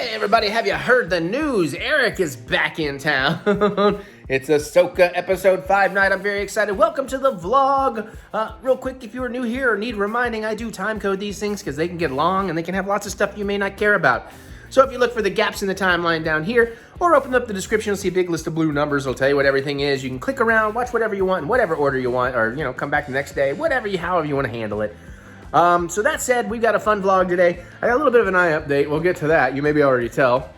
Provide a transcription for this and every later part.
Hey everybody, have you heard the news? Eric is back in town. It's Ahsoka episode 5 night. I'm very excited. Welcome to the vlog. Real quick, if you are new here or need reminding, I do time code these things because they can get long and they can have lots of stuff you may not care about. So if you look for the gaps in the timeline down here or open up the description, you'll see a big list of blue numbers. It'll tell you what everything is. You can click around, watch whatever you want in whatever order you want, or come back the next day, however you want to handle it. So that said, we've got a fun vlog today. I got a little bit of an eye update. We'll get to that. You maybe already tell.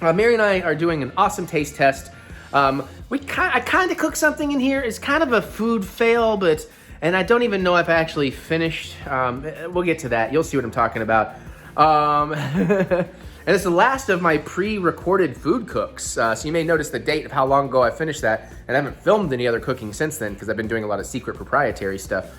Mary and I are doing an awesome taste test. I kind of cooked something in here. It's kind of a food fail, and I don't even know if I actually finished. We'll get to that. You'll see what I'm talking about. And it's the last of my pre-recorded food cooks. So you may notice the date of how long ago I finished that. And I haven't filmed any other cooking since then because I've been doing a lot of secret proprietary stuff.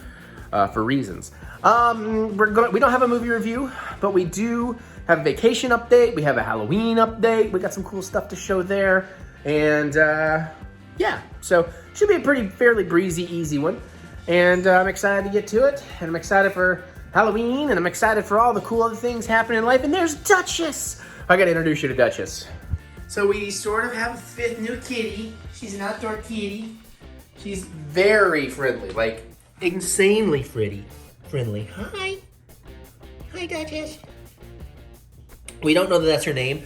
For reasons. We don't have a movie review, but we do have a vacation update. We have a Halloween update. We got some cool stuff to show there. And yeah, so should be a fairly breezy, easy one. And I'm excited to get to it. And I'm excited for Halloween, and I'm excited for all the cool other things happening in life. And there's Duchess. I gotta introduce you to Duchess. So we sort of have a fifth new kitty. She's an outdoor kitty. She's very friendly, like insanely friendly. Hi, Duchess. We don't know that that's her name,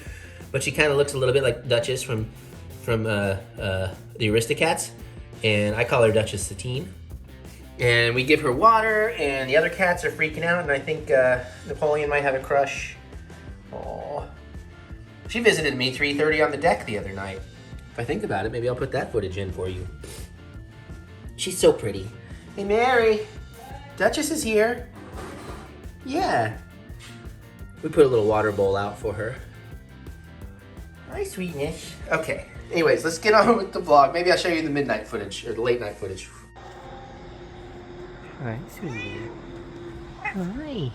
but she kind of looks a little bit like Duchess from the Aristocats, and I call her Duchess the Teen. And we give her water, and the other cats are freaking out, and I think Napoleon might have a crush. Aww. She visited me 3:30 on the deck the other night. If I think about it, maybe I'll put that footage in for you. She's so pretty. Hey, Mary. Duchess is here. Yeah. We put a little water bowl out for her. Hi, sweetness. Okay. Anyways, let's get on with the vlog. Maybe I'll show you the midnight footage, or the late night footage. Hi, sweetie. Hi.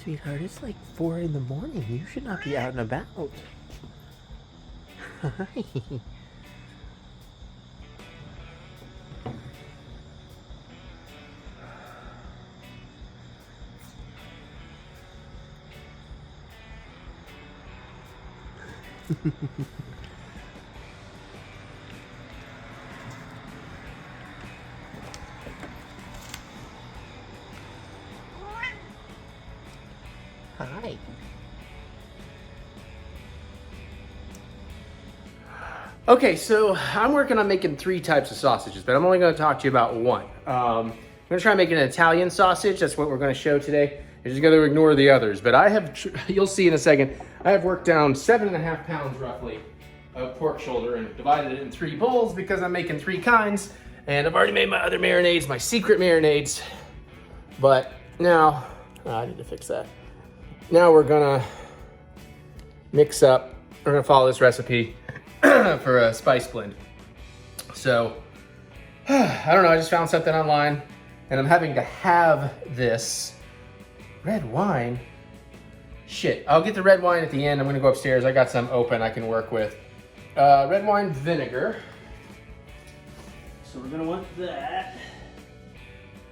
Sweetheart, it's like 4 in the morning. You should not be out and about. Hi. Hi. Okay, so I'm working on making 3 types of sausages, but I'm only going to talk to you about one. I'm going to try making an Italian sausage. That's what we're going to show today. You're just going to ignore the others, but you'll see in a second, I have worked down 7.5 pounds roughly of pork shoulder and divided it in 3 bowls because I'm making 3 kinds, and I've already made my other marinades, my secret marinades, but now, I need to fix that. Now we're gonna mix up, we're gonna follow this recipe for a spice blend. So, I don't know, I just found something online, and I'm having to have this red wine. Shit, I'll get the red wine at the end. I'm gonna go upstairs. I got some open I can work with. Red wine vinegar. So we're gonna want that.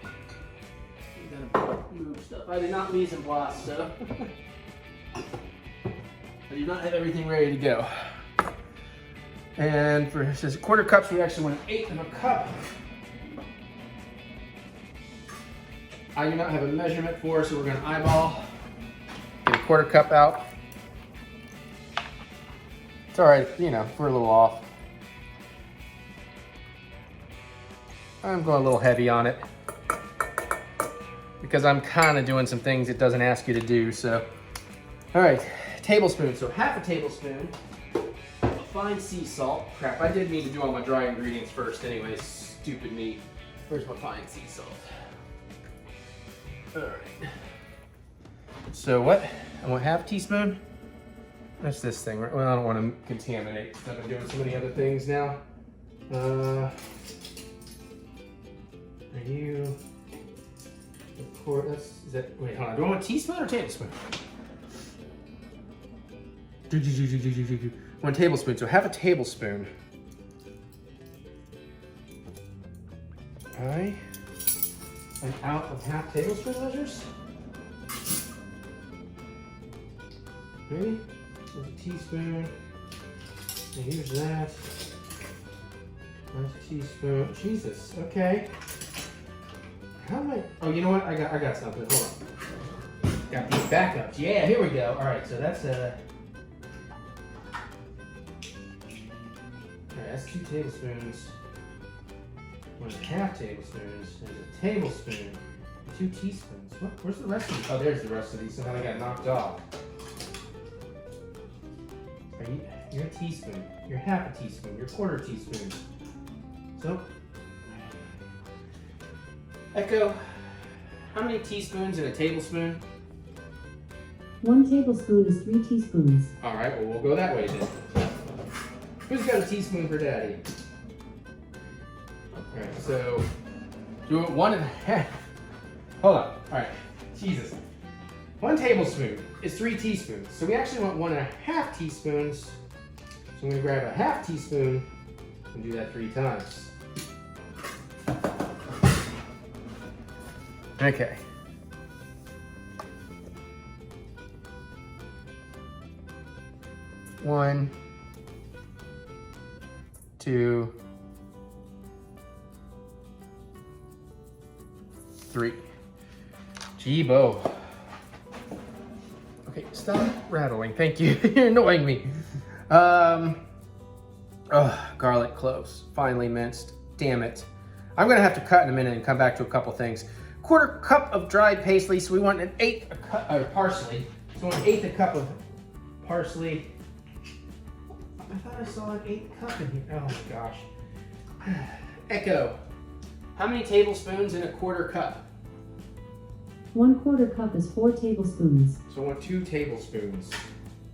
I'm gonna move stuff. I did not mise en place, so. I do not have everything ready to go. And for this 1/4 cups, we actually want 1/8 of a cup. I do not have a measurement for, so we're gonna eyeball. Get a 1/4 cup out. It's all right, we're a little off. I'm going a little heavy on it because I'm kind of doing some things it doesn't ask you to do, so. All right, tablespoon, so 1/2 tablespoon of fine sea salt. Crap, I did need to do all my dry ingredients first anyway, stupid me. Where's my fine sea salt? All right. So what? I want 1/2 teaspoon. That's this thing, right? Well, I don't want to contaminate because I've been doing so many other things now. Are you? Of course. Wait, hold on. Do I want a teaspoon or tablespoon? 1 tablespoon. So 1/2 tablespoon. All right. And out of 1/2 tablespoon measures. Ready? There's a teaspoon. And here's that. There's a teaspoon. Jesus. Okay. How am I? Oh, you know what? I got something. Hold on. Got these backups. Yeah, here we go. All right, so that's a. All right, that's 2 tablespoons. 1.5 tablespoons. There's a tablespoon. 2 teaspoons. What? Where's the rest of these? Oh, there's the rest of these. Somehow they got knocked off. You're a teaspoon. You're half a teaspoon. You're a quarter teaspoon. So, Echo, how many teaspoons in a tablespoon? 1 tablespoon is 3 teaspoons. All right, well, we'll go that way then. Who's got a teaspoon for Daddy? All right, so do it 1.5. Hold on. All right, Jesus. 1 tablespoon is 3 teaspoons. So we actually want 1.5 teaspoons. So I'm gonna grab a half teaspoon and do that 3 times. Okay. One, 2, 3. Gee-bo. Okay, stop rattling. Thank you. You're annoying me. Garlic cloves. Finely minced. Damn it. I'm gonna have to cut in a minute and come back to a couple things. 1/4 cup of dried parsley. So we want 1/8 cup parsley. So 1/8 cup of parsley. I thought I saw 1/8 cup in here. Oh my gosh. Echo. How many tablespoons in a 1/4 cup? 1/4 cup is 4 tablespoons. So I want 2 tablespoons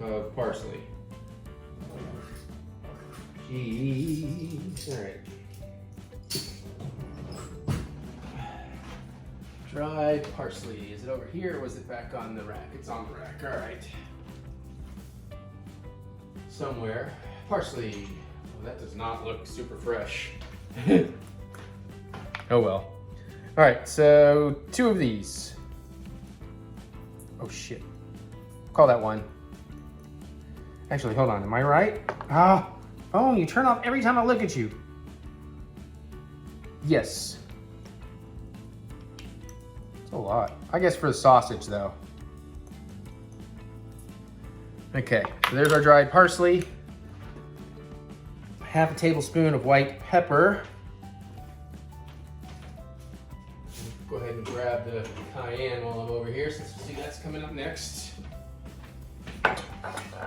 of parsley. Jeez. All right. Dried parsley. Is it over here or was it back on the rack? It's on the rack. All right. Somewhere. Parsley. Oh, that does not look super fresh. Oh well. All right, so 2 of these. Oh shit. Call that 1. Actually, hold on. Am I right? Oh, you turn off every time I look at you. Yes. It's a lot. I guess for the sausage though. Okay, so there's our dried parsley. 1/2 tablespoon of white pepper. Go ahead and grab the cayenne while I'm over here since you see that's coming up next.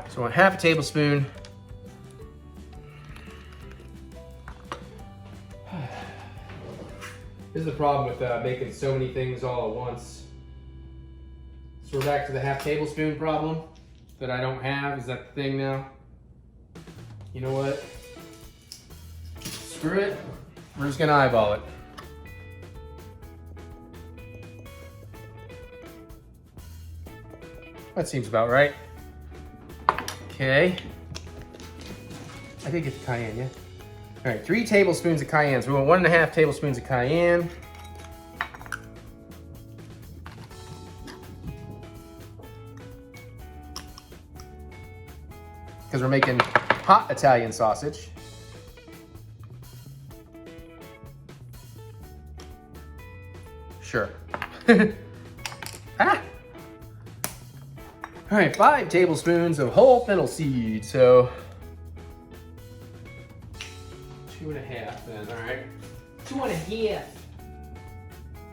So 1/2 tablespoon. This is the problem with making so many things all at once. So we're back to the 1/2 tablespoon problem that I don't have. Is that the thing now? You know what? Screw it. We're just gonna eyeball it. That seems about right. Okay. I did get the cayenne, yeah? All right, 3 tablespoons of cayenne. So we want 1.5 tablespoons of cayenne. Because we're making hot Italian sausage. Sure. Ah! All right, 5 tablespoons of whole fennel seed. So 2.5 then, all right. 2.5. Wait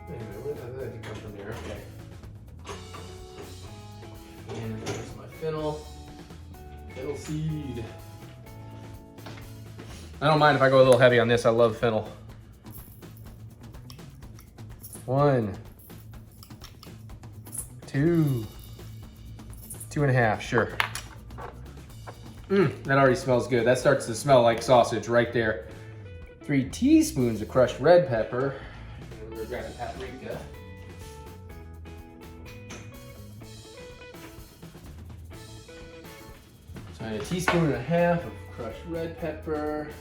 a minute, where did that come from there? Okay. And there's my fennel seed. I don't mind if I go a little heavy on this. I love fennel. 1, 2, 2.5, sure. That already smells good. That starts to smell like sausage right there. 3 teaspoons of crushed red pepper. And we're grabbing paprika. So 1.5 teaspoons of crushed red pepper.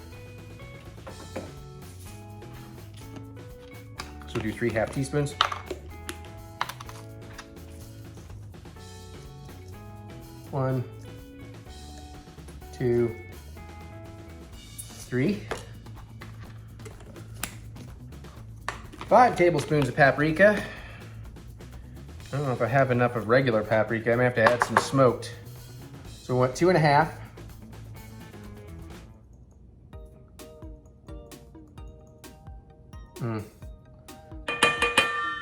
So we'll do 3 1/2 teaspoons. 1, 2, 3. 5 tablespoons of paprika. I don't know if I have enough of regular paprika. I may have to add some smoked. So we want 2.5.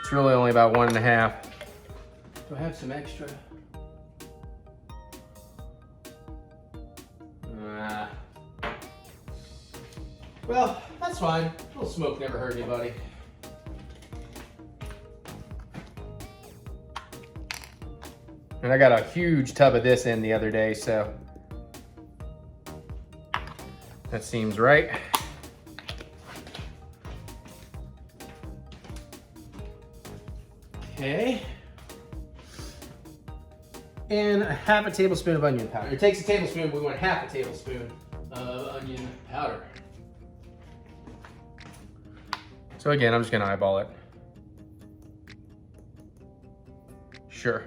It's really only about 1.5. Do I have some extra? Well, that's fine. A little smoke never hurt anybody. And I got a huge tub of this in the other day, so that seems right. Okay. And a half a tablespoon of onion powder. It takes a tablespoon, but we want half a tablespoon of onion powder. So again, I'm just gonna eyeball it. Sure.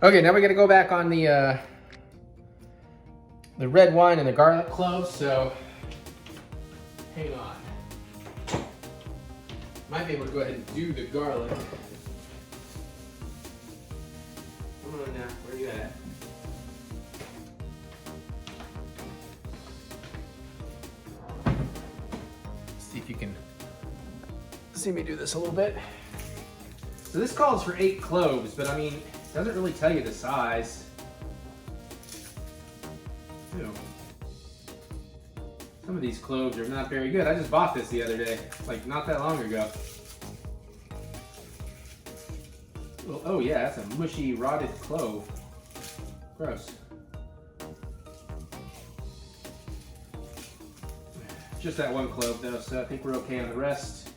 Okay, now we gotta go back on the red wine and the garlic cloves, so hang on. Might be able to go ahead and do the garlic. Come on now, where are you at? See if you can see me do this a little bit. So this calls for 8 cloves, but I mean, it doesn't really tell you the size. Ew. Some of these cloves are not very good. I just bought this the other day, like not that long ago. Well, oh yeah, that's a mushy, rotted clove. Gross. Just that one clove though, so I think we're okay on the rest.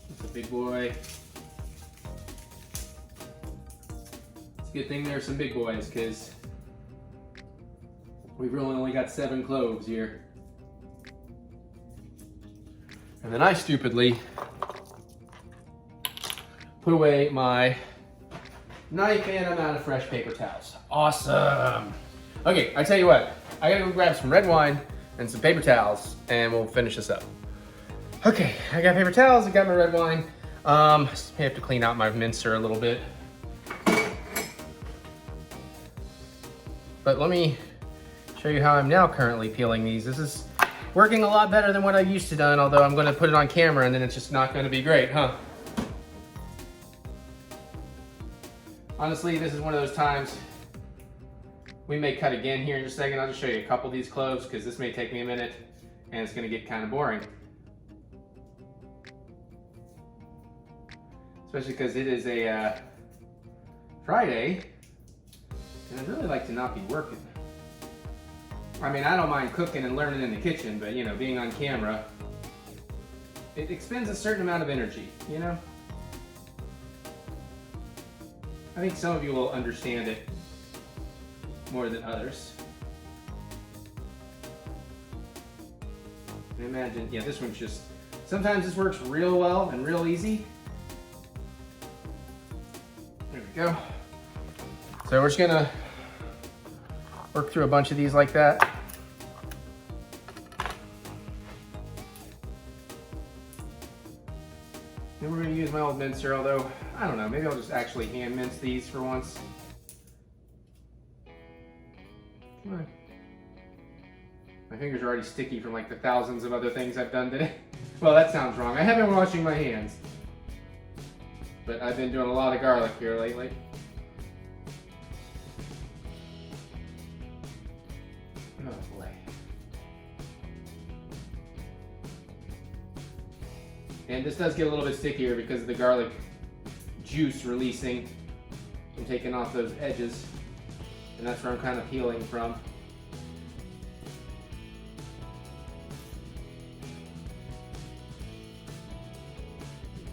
That's a big boy. It's a good thing there's some big boys, because we've really only got 7 cloves here. And then I stupidly put away my knife and I'm out of fresh paper towels. Awesome. Okay, I tell you what, I gotta go grab some red wine and some paper towels and we'll finish this up. Okay, I got paper towels, I got my red wine. I have to clean out my mincer a little bit. But let me show you how I'm now currently peeling these. This is working a lot better than what I used to done, although I'm gonna put it on camera and then it's just not gonna be great, huh? Honestly, this is one of those times we may cut again here in just a second. I'll just show you a couple of these cloves because this may take me a minute and it's gonna get kind of boring. Especially because it is a Friday and I'd really like to not be working. I mean, I don't mind cooking and learning in the kitchen, but you know, being on camera, it expends a certain amount of energy, you know? I think some of you will understand it more than others. And imagine, yeah, this one's just, sometimes this works real well and real easy. There we go. So we're just gonna work through a bunch of these like that. Then we're gonna use my old mincer, although, I don't know, maybe I'll just actually hand mince these for once. Come on. My fingers are already sticky from like the thousands of other things I've done today. Well, that sounds wrong. I have been washing my hands. But I've been doing a lot of garlic here lately. Oh boy. And this does get a little bit stickier because of the garlic juice releasing and taking off those edges. And that's where I'm kind of peeling from.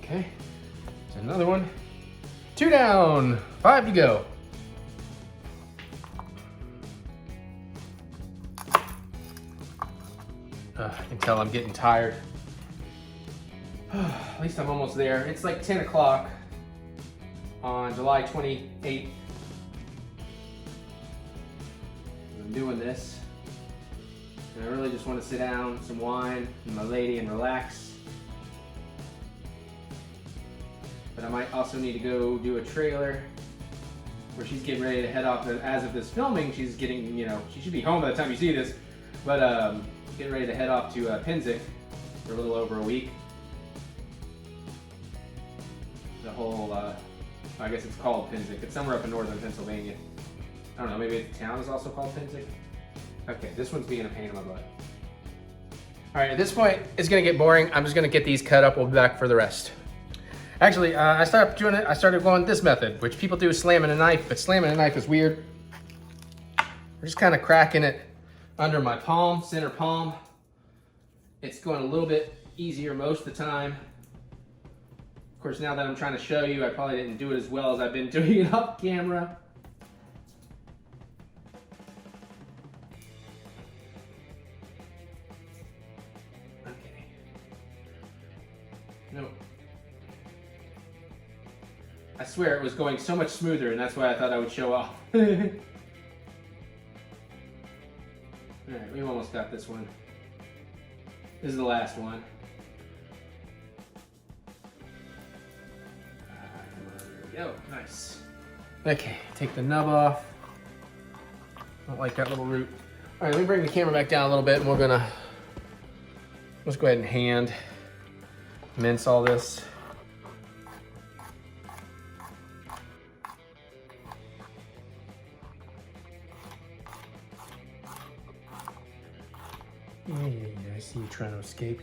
Okay, so another one. 2 down, 5 to go. I can tell I'm getting tired. At least I'm almost there. It's like 10 o'clock on July 28th. I'm doing this. And I really just want to sit down, some wine, and my lady, and relax. But I might also need to go do a trailer where she's getting ready to head off. As of this filming, she's getting, she should be home by the time you see this, but getting ready to head off to Pinzik for a little over a week. The whole, I guess it's called Pinzik. It's somewhere up in northern Pennsylvania. I don't know, maybe the town is also called Pinzik. Okay, this one's being a pain in my butt. All right, at this point, it's gonna get boring. I'm just gonna get these cut up. We'll be back for the rest. Actually, I started going this method, which people do slamming a knife, but slamming a knife is weird. We're just kind of cracking it under my palm, center palm. It's going a little bit easier most of the time. Of course, now that I'm trying to show you, I probably didn't do it as well as I've been doing it off camera. Okay. Nope. I swear it was going so much smoother, and that's why I thought I would show off. Alright, we've almost got this one. This is the last one. Come on, there we go. Nice. Okay, take the nub off. Don't like that little root. Alright, let me bring the camera back down a little bit, and let's go ahead and hand mince all this. Hey, I see you trying to escape,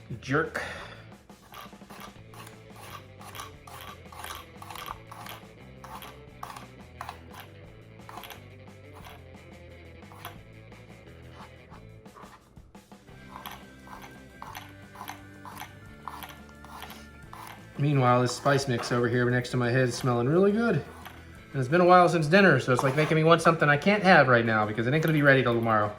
you jerk. Meanwhile, this spice mix over here next to my head is smelling really good. And it's been a while since dinner, so it's like making me want something I can't have right now because it ain't gonna be ready till tomorrow.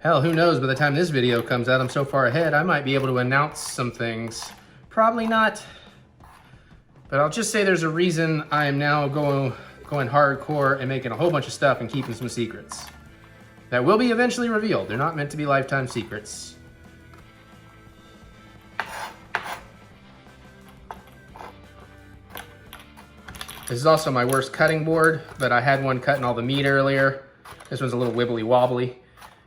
Hell, who knows, by the time this video comes out, I'm so far ahead, I might be able to announce some things. Probably not, but I'll just say there's a reason I am now going hardcore and making a whole bunch of stuff and keeping some secrets. That will be eventually revealed. They're not meant to be lifetime secrets. This is also my worst cutting board, but I had one cutting all the meat earlier. This one's a little wibbly wobbly.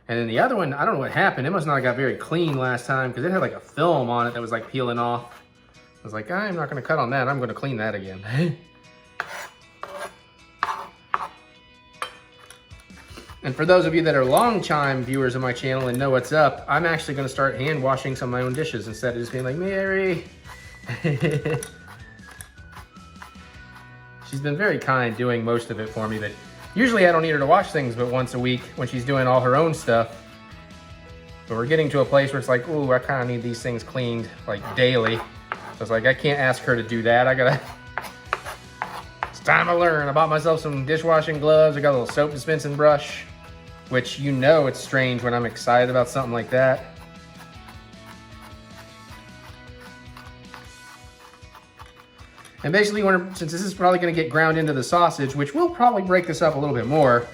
And then the other one, I don't know what happened. It must not have got very clean last time because it had like a film on it that was like peeling off. I was like, I'm not gonna cut on that. I'm gonna clean that again. And for those of you that are long-time viewers of my channel and know what's up, I'm actually gonna start hand washing some of my own dishes instead of just being like, Mary. She's been very kind doing most of it for me, but usually I don't need her to wash things but once a week when she's doing all her own stuff. But we're getting to a place where it's like, ooh, I kind of need these things cleaned like daily. So it's like, I can't ask her to do that. It's time to learn. I bought myself some dishwashing gloves. I got a little soap dispensing brush, which it's strange when I'm excited about something like that. And basically, since this is probably gonna get ground into the sausage, which will probably break this up a little bit more,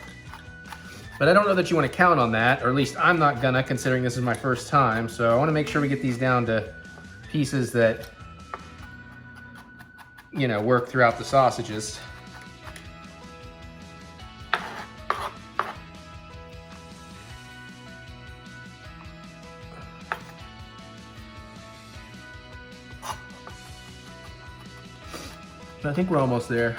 but I don't know that you wanna count on that, or at least I'm not gonna, considering this is my first time. So I wanna make sure we get these down to pieces that, work throughout the sausages. I think we're almost there.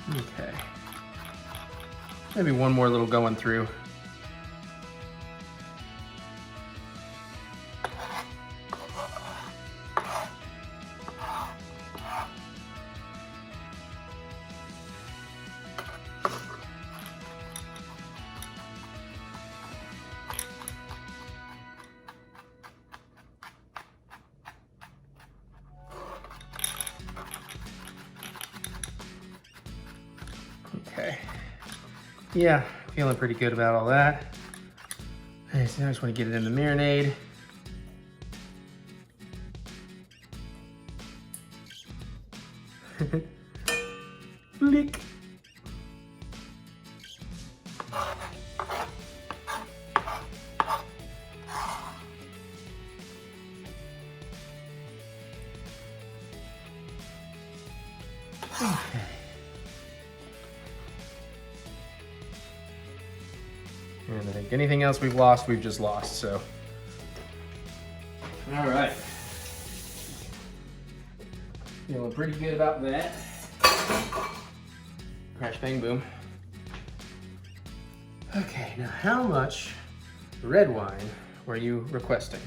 Okay. Maybe one more little going through. Yeah, feeling pretty good about all that. Okay, so now I just want to get it in the marinade. Lick. Okay. And I think anything else we've lost, we've just lost, so. All right. Feeling pretty good about that. Crash, bang, boom. Okay, now how much red wine were you requesting?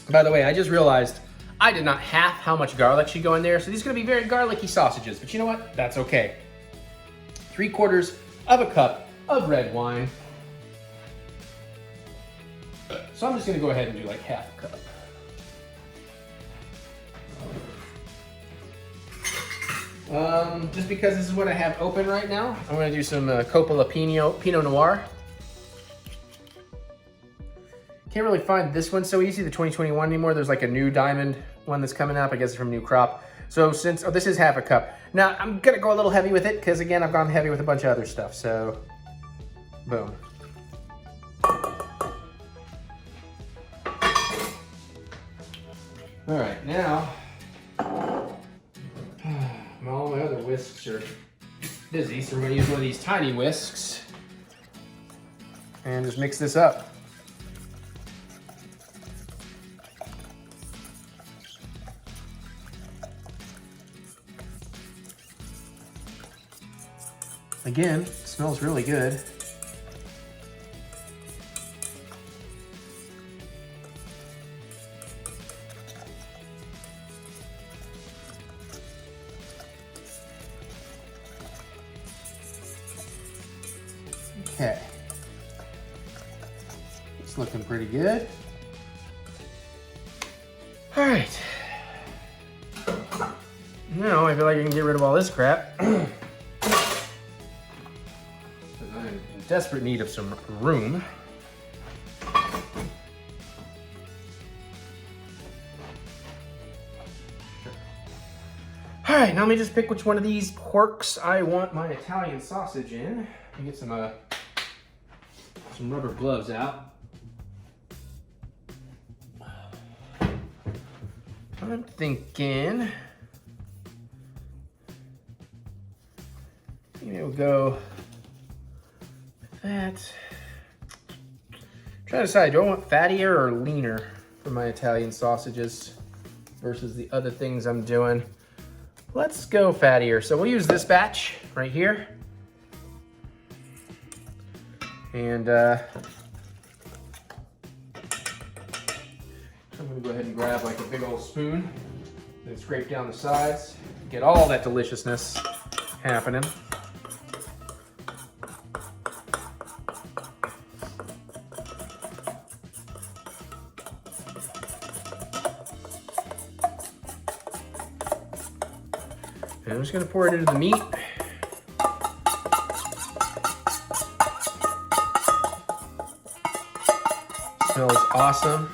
By the way, I just realized I did not half how much garlic should go in there, so these are gonna be very garlicky sausages, but you know what? That's okay. 3/4 of a cup of red wine. So I'm just gonna go ahead and do like half a cup. Just because this is what I have open right now, I'm gonna do some Coppola Pinot Noir. Can't really find this one so easy, the 2021 anymore. There's like a new diamond one that's coming up. I guess it's from New Crop. So since, oh, this is half a cup. Now I'm gonna go a little heavy with it because again, I've gone heavy with a bunch of other stuff. So, boom. All right, now, all my other whisks are busy, so we're gonna use one of these tiny whisks and just mix this up. Again, it smells really good. Okay. It's looking pretty good. All right. Now I feel like I can get rid of all this crap. I'm in desperate need of some room. All right, now let me just pick which one of these porks I want my Italian sausage in. Let me get some rubber gloves out. I'm thinking we'll go with that. Trying to decide, do I want fattier or leaner for my Italian sausages versus the other things I'm doing? Let's go fattier. So we'll use this batch right here. And I'm gonna go ahead and grab like a big old spoon and scrape down the sides, get all that deliciousness happening. And I'm just gonna pour it into the meat. Smells awesome.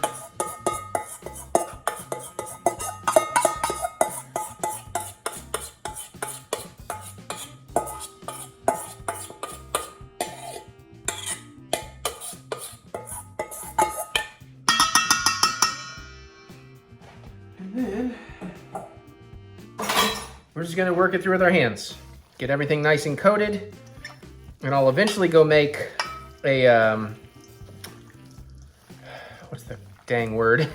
And then we're just gonna work it through with our hands. Get everything nice and coated. And I'll eventually go make a, what's the dang word?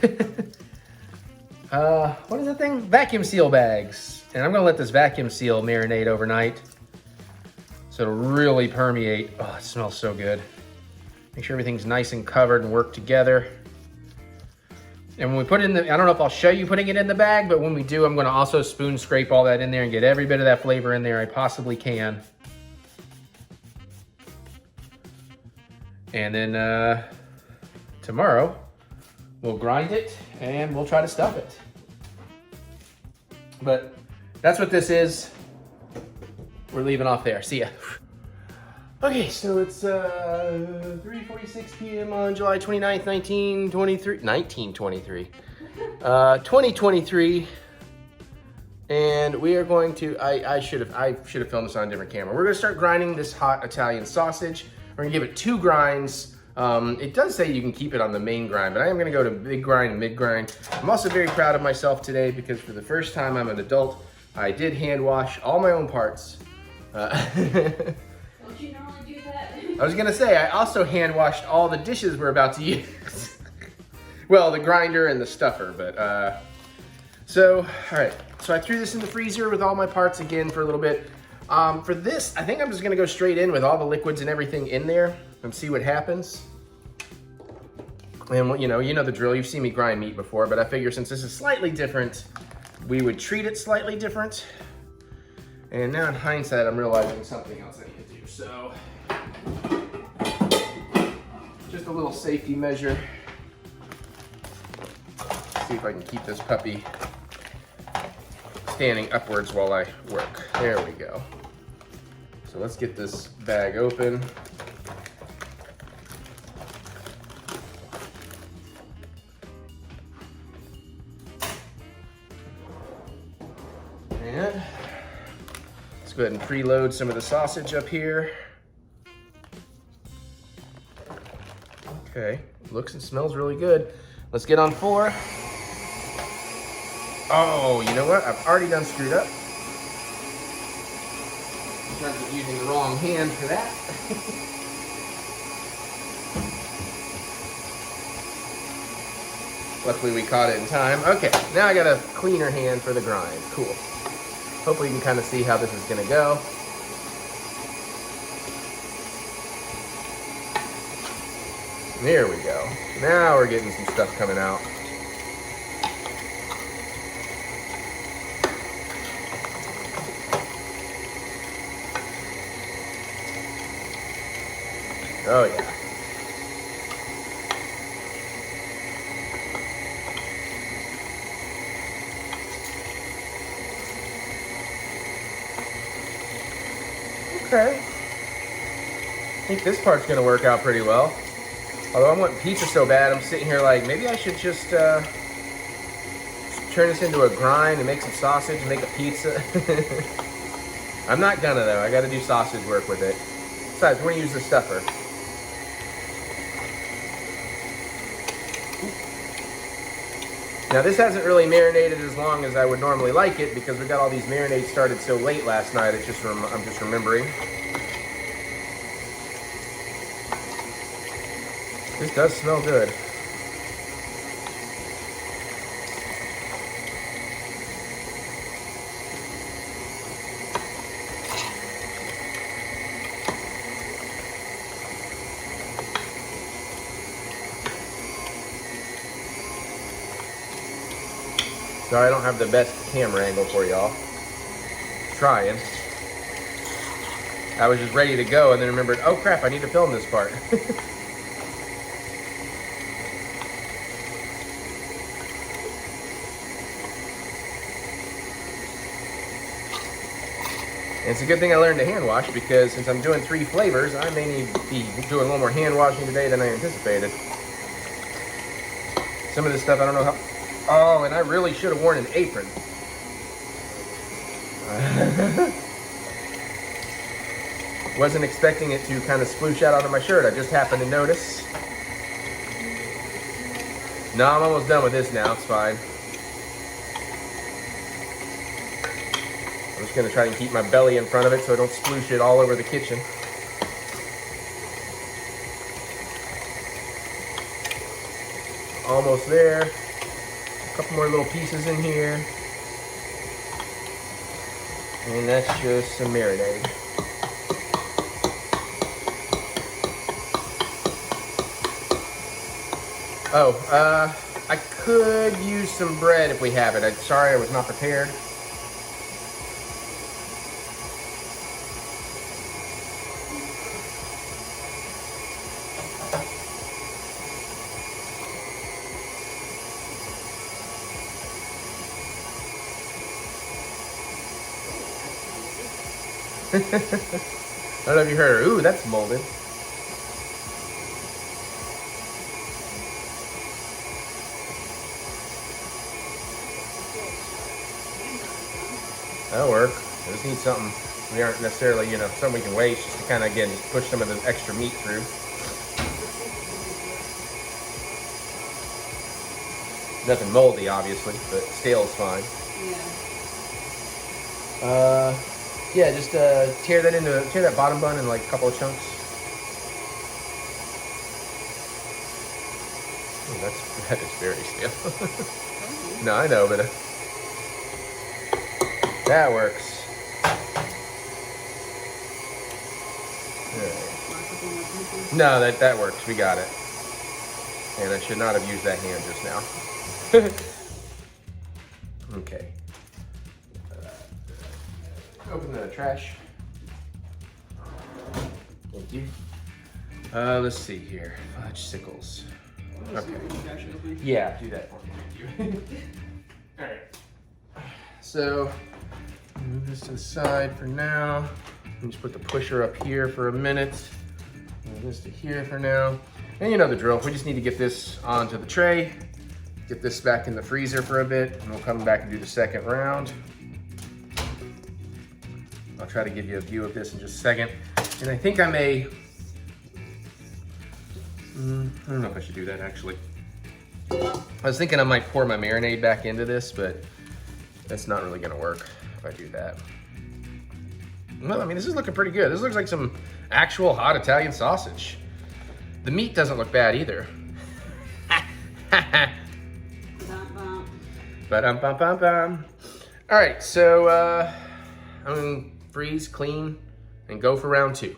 What is that thing? Vacuum seal bags. And I'm gonna let this vacuum seal marinate overnight so it'll really permeate. Oh, it smells so good. Make sure everything's nice and covered and work together. And when we put it in the, I don't know if I'll show you putting it in the bag, but when we do, I'm gonna also spoon scrape all that in there and get every bit of that flavor in there I possibly can. And then tomorrow, we'll grind it and we'll try to stuff it. But that's what this is. We're leaving off there. See ya. Okay, so it's 3:46 p.m. on July 29th, 2023. And we are going to, I should have filmed this on a different camera. We're gonna start grinding this hot Italian sausage. We're gonna give it 2 grinds. It does say you can keep it on the main grind, but I am gonna go to big grind and mid grind. I'm also very proud of myself today because for the first time I'm an adult, I did hand wash all my own parts. Don't you normally do that? I was gonna say, I also hand washed all the dishes we're about to use. Well, the grinder and the stuffer, but so, all right. So I threw this in the freezer with all my parts again for a little bit. For this, I think I'm just gonna go straight in with all the liquids and everything in there and see what happens. And you know the drill, you've seen me grind meat before, but I figure since this is slightly different, we would treat it slightly different. And now in hindsight, I'm realizing something else I need to do. So, just a little safety measure. See if I can keep this puppy standing upwards while I work. There we go. So let's get this bag open. And let's go ahead and preload some of the sausage up here. Okay, looks and smells really good. Let's get on 4. Oh, you know what? I've already done screwed up. In terms of using the wrong hand for that. Luckily we caught it in time. Okay, now I got a cleaner hand for the grind. Cool. Hopefully you can kind of see how this is gonna go. There we go. Now we're getting some stuff coming out. Oh yeah. Okay. I think this part's gonna work out pretty well. Although I'm wanting pizza so bad, I'm sitting here like, maybe I should just turn this into a grind and make some sausage and make a pizza. I'm not gonna though, I gotta do sausage work with it. Besides, we're gonna use the stuffer. Now this hasn't really marinated as long as I would normally like it because we got all these marinades started so late last night. It's just I'm just remembering. This does smell good. Sorry, I don't have the best camera angle for y'all. Trying. I was just ready to go and then remembered, oh crap, I need to film this part. And it's a good thing I learned to hand wash because since I'm doing 3 flavors, I may need to be doing a little more hand washing today than I anticipated. Some of this stuff I don't know how. Oh, and I really should have worn an apron. Wasn't expecting it to kind of sploosh out onto my shirt. I just happened to notice. No, I'm almost done with this now. It's fine. I'm just going to try and keep my belly in front of it so I don't sploosh it all over the kitchen. Almost there. A couple more little pieces in here. And that's just some marinade. Oh, I could use some bread if we have it. I'm sorry, I was not prepared. I don't know if you heard her. Ooh, that's molded. That'll work. I just need something we aren't necessarily, you know, something we can waste just to kind of, again, just push some of the extra meat through. Nothing moldy, obviously, but stale is fine. Yeah, just tear that bottom bun in like a couple of chunks. Oh, that is very stale. No, I know, but that works. Right. No, that works. We got it. And I should not have used that hand just now. Okay. Open the trash. Thank you. Let's see here. Fudge sickles. Okay. Yeah, do that for me. Thank you. All right. So move this to the side for now. Just put the pusher up here for a minute. Move this to here for now. And you know the drill. We just need to get this onto the tray. Get this back in the freezer for a bit, and we'll come back and do the second round. I'll try to give you a view of this in just a second. And I think I may, I don't know if I should do that actually. I was thinking I might pour my marinade back into this, but that's not really gonna work if I do that. Well, I mean, this is looking pretty good. This looks like some actual hot Italian sausage. The meat doesn't look bad either. Ba-dum-bum-bum-bum. All right, so I'm gonna freeze, clean, and go for round 2.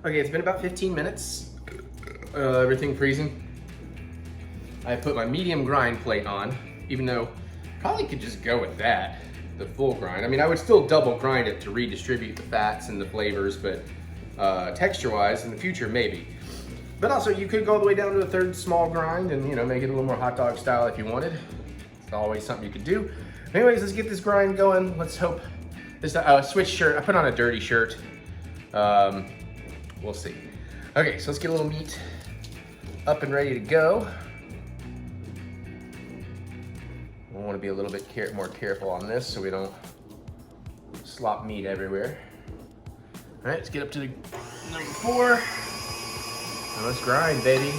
Okay, it's been about 15 minutes. Everything freezing. I put my medium grind plate on, even though probably could just go with that, the full grind. I mean, I would still double grind it to redistribute the fats and the flavors, but texture-wise, in the future, maybe. But also, you could go all the way down to a 1/3 small grind and, you know, make it a little more hot dog style if you wanted. It's always something you could do. Anyways, let's get this grind going. Let's hope this switch shirt. I put on a dirty shirt. We'll see. Okay, so let's get a little meat up and ready to go. We want to be a little bit more careful on this so we don't slop meat everywhere. All right, let's get up to the number 4. Now let's grind, baby.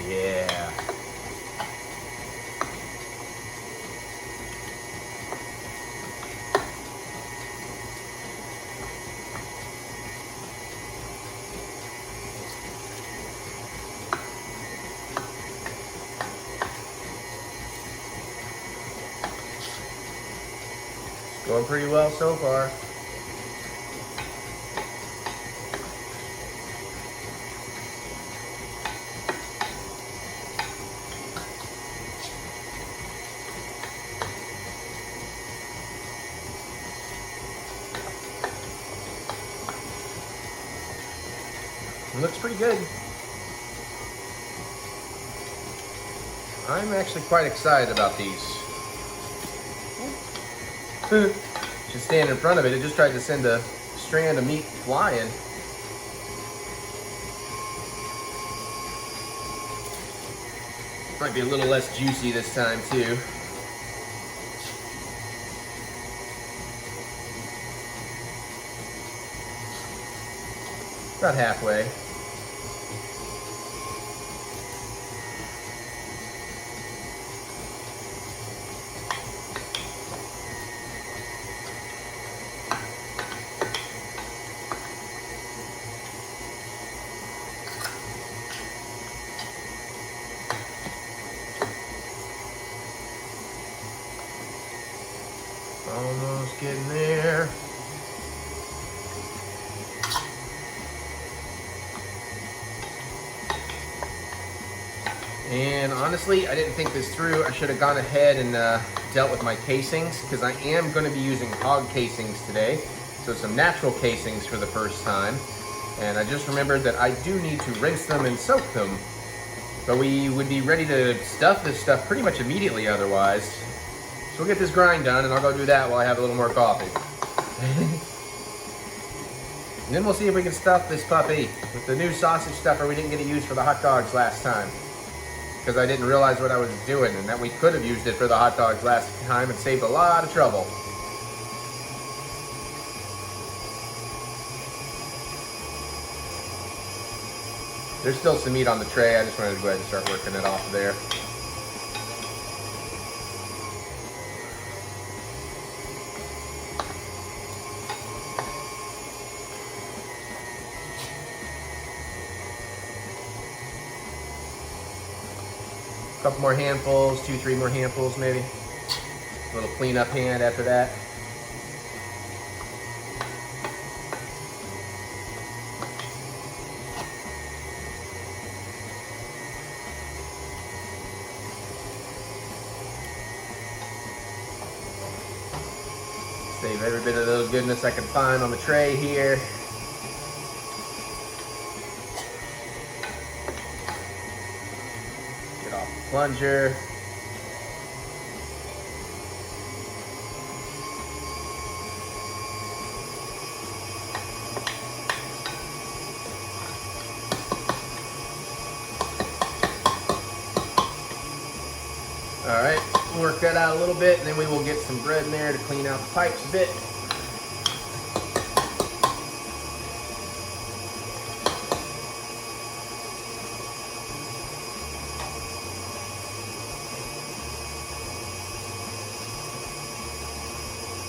Yeah. Going pretty well so far. It looks pretty good. I'm actually quite excited about these. Just stand in front of it. It just tried to send a strand of meat flying. Might be a little less juicy this time too. About halfway. Almost getting there. And honestly, I didn't think this through. I should have gone ahead and dealt with my casings because I am going to be using hog casings today. So some natural casings for the first time. And I just remembered that I do need to rinse them and soak them. But we would be ready to stuff this stuff pretty much immediately otherwise. So we'll get this grind done and I'll go do that while I have a little more coffee. And then we'll see if we can stuff this puppy with the new sausage stuffer we didn't get to use for the hot dogs last time. Because I didn't realize what I was doing and that we could have used it for the hot dogs last time and saved a lot of trouble. There's still some meat on the tray. I just wanted to go ahead and start working it off there. A couple more handfuls, 2-3 more handfuls maybe. A little cleanup hand after that. Save every bit of the goodness I can find on the tray here. Get off the plunger. All right, work that out a little bit, and then we will get some bread in there to clean out the pipes a bit.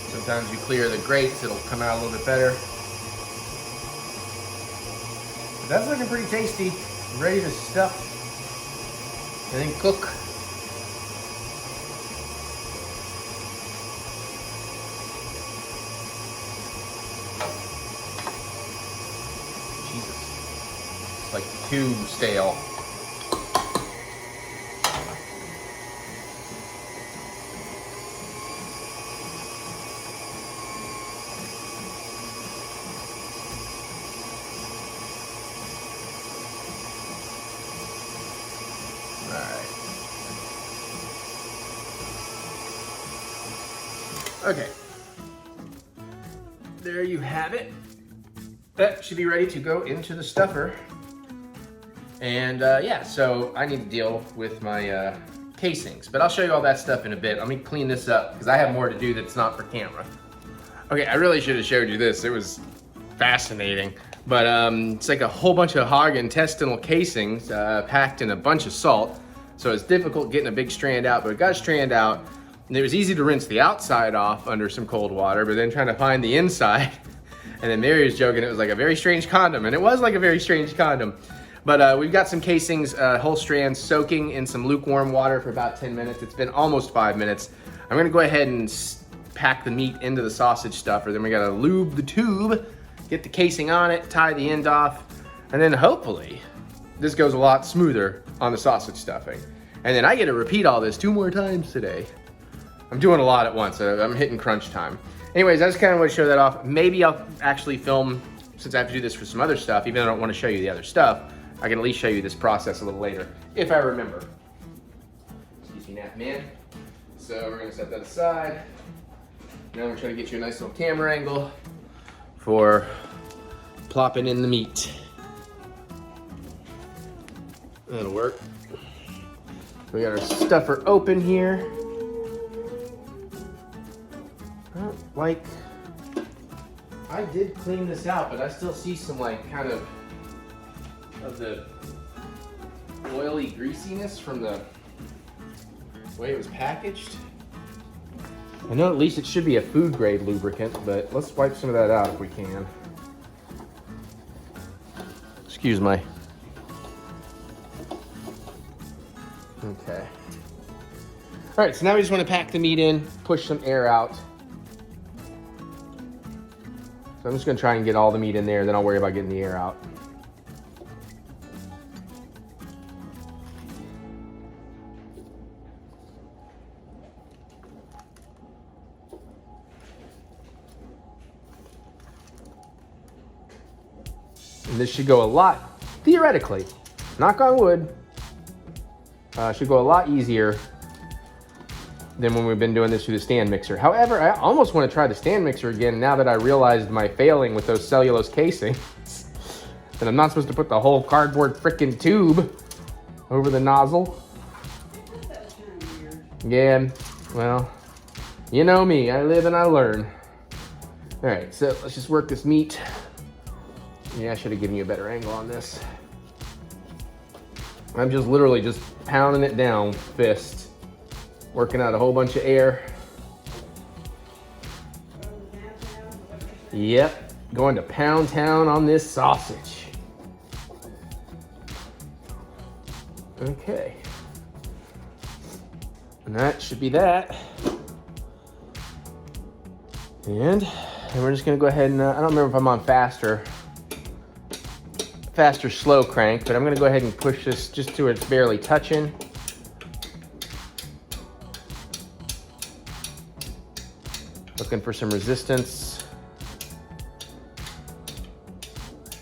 Sometimes you clear the grates, it'll come out a little bit better. But that's looking pretty tasty. I'm ready to stuff and then cook. Jesus, it's like too stale. Okay, there you have it. That should be ready to go into the stuffer. And yeah, so I need to deal with my casings, but I'll show you all that stuff in a bit. Let me clean this up because I have more to do that's not for camera. Okay, I really should have showed you this. It was fascinating, but it's like a whole bunch of hog intestinal casings packed in a bunch of salt. So it's difficult getting a big strand out, but it got a strand out. And it was easy to rinse the outside off under some cold water, but then trying to find the inside. And then Mary was joking, it was like a very strange condom, and it was like a very strange condom. But we've got some casings, whole strands, soaking in some lukewarm water for about 10 minutes. It's been almost 5 minutes. I'm gonna go ahead and pack the meat into the sausage stuffer. Then we gotta lube the tube, get the casing on it, tie the end off, and then hopefully this goes a lot smoother on the sausage stuffing. And then I get to repeat all this 2 more times today. I'm doing a lot at once, so I'm hitting crunch time. Anyways, I just kind of want to show that off. Maybe I'll actually film, since I have to do this for some other stuff, even though I don't want to show you the other stuff, I can at least show you this process a little later, if I remember. Excuse me, nap man. So we're gonna set that aside. Now we're trying to get you a nice little camera angle for plopping in the meat. That'll work. We got our stuffer open here. Like, I did clean this out, but I still see some like kind of the oily greasiness from the way it was packaged. I know at least it should be a food grade lubricant, but let's wipe some of that out if we can. Excuse me. Okay. All right, so now we just want to pack the meat in, push some air out. So I'm just gonna try and get all the meat in there, then I'll worry about getting the air out. And this should go a lot, theoretically, knock on wood, should go a lot easier than when we've been doing this through the stand mixer. However, I almost want to try the stand mixer again now that I realized my failing with those cellulose casings. And I'm not supposed to put the whole cardboard frickin' tube over the nozzle. Yeah, well, you know me, I live and I learn. All right, so let's just work this meat. Yeah, I should have given you a better angle on this. I'm just literally just pounding it down, fist, working out a whole bunch of air. Yep, going to Pound Town on this sausage. Okay. And that should be that. And we're just gonna go ahead and, I don't remember if I'm on fast or slow crank, but I'm gonna go ahead and push this just to where it's barely touching. Looking for some resistance.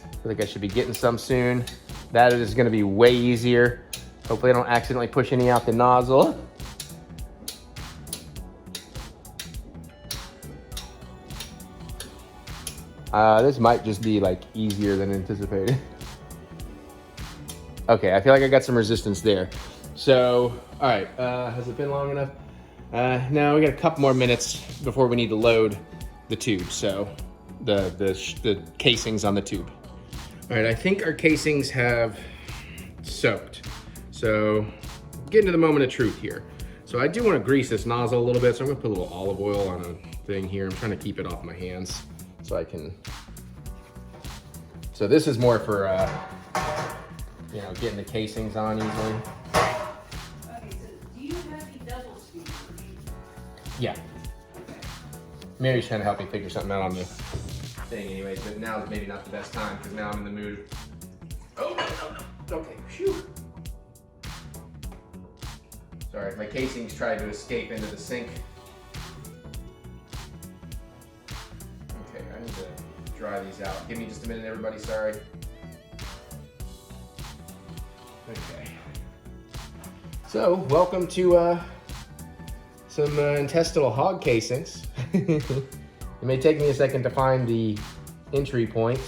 I think I should be getting some soon. That is gonna be way easier. Hopefully I don't accidentally push any out the nozzle. This might just be like easier than anticipated. Okay, I feel like I got some resistance there. So, all right, has it been long enough? No, we got a couple more minutes before we need to load the tube. So the casings on the tube. All right, I think our casings have soaked. So getting to the moment of truth here. So I do want to grease this nozzle a little bit. So I'm gonna put a little olive oil on a thing here. I'm trying to keep it off my hands so I can. So this is more for, you know, getting the casings on easily. Okay, so do you have the double speed version? Yeah. Okay. Mary's trying to help me figure something out on the thing anyways, but now is maybe not the best time because now I'm in the mood. Oh, no. Okay, phew. Sorry, my casings tried to escape into the sink. Okay, I need to dry these out. Give me just a minute, everybody, sorry. Okay. So, welcome to some intestinal hog casings. It may take me a second to find the entry point.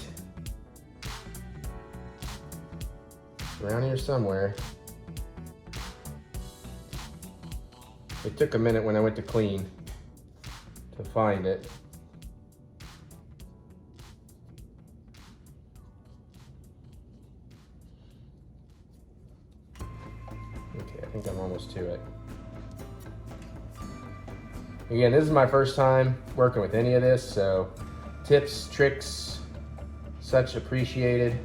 It's around here somewhere. It took a minute when I went to clean to find it. Okay, I think I'm almost to it. Again, this is my first time working with any of this, so tips, tricks, such appreciated.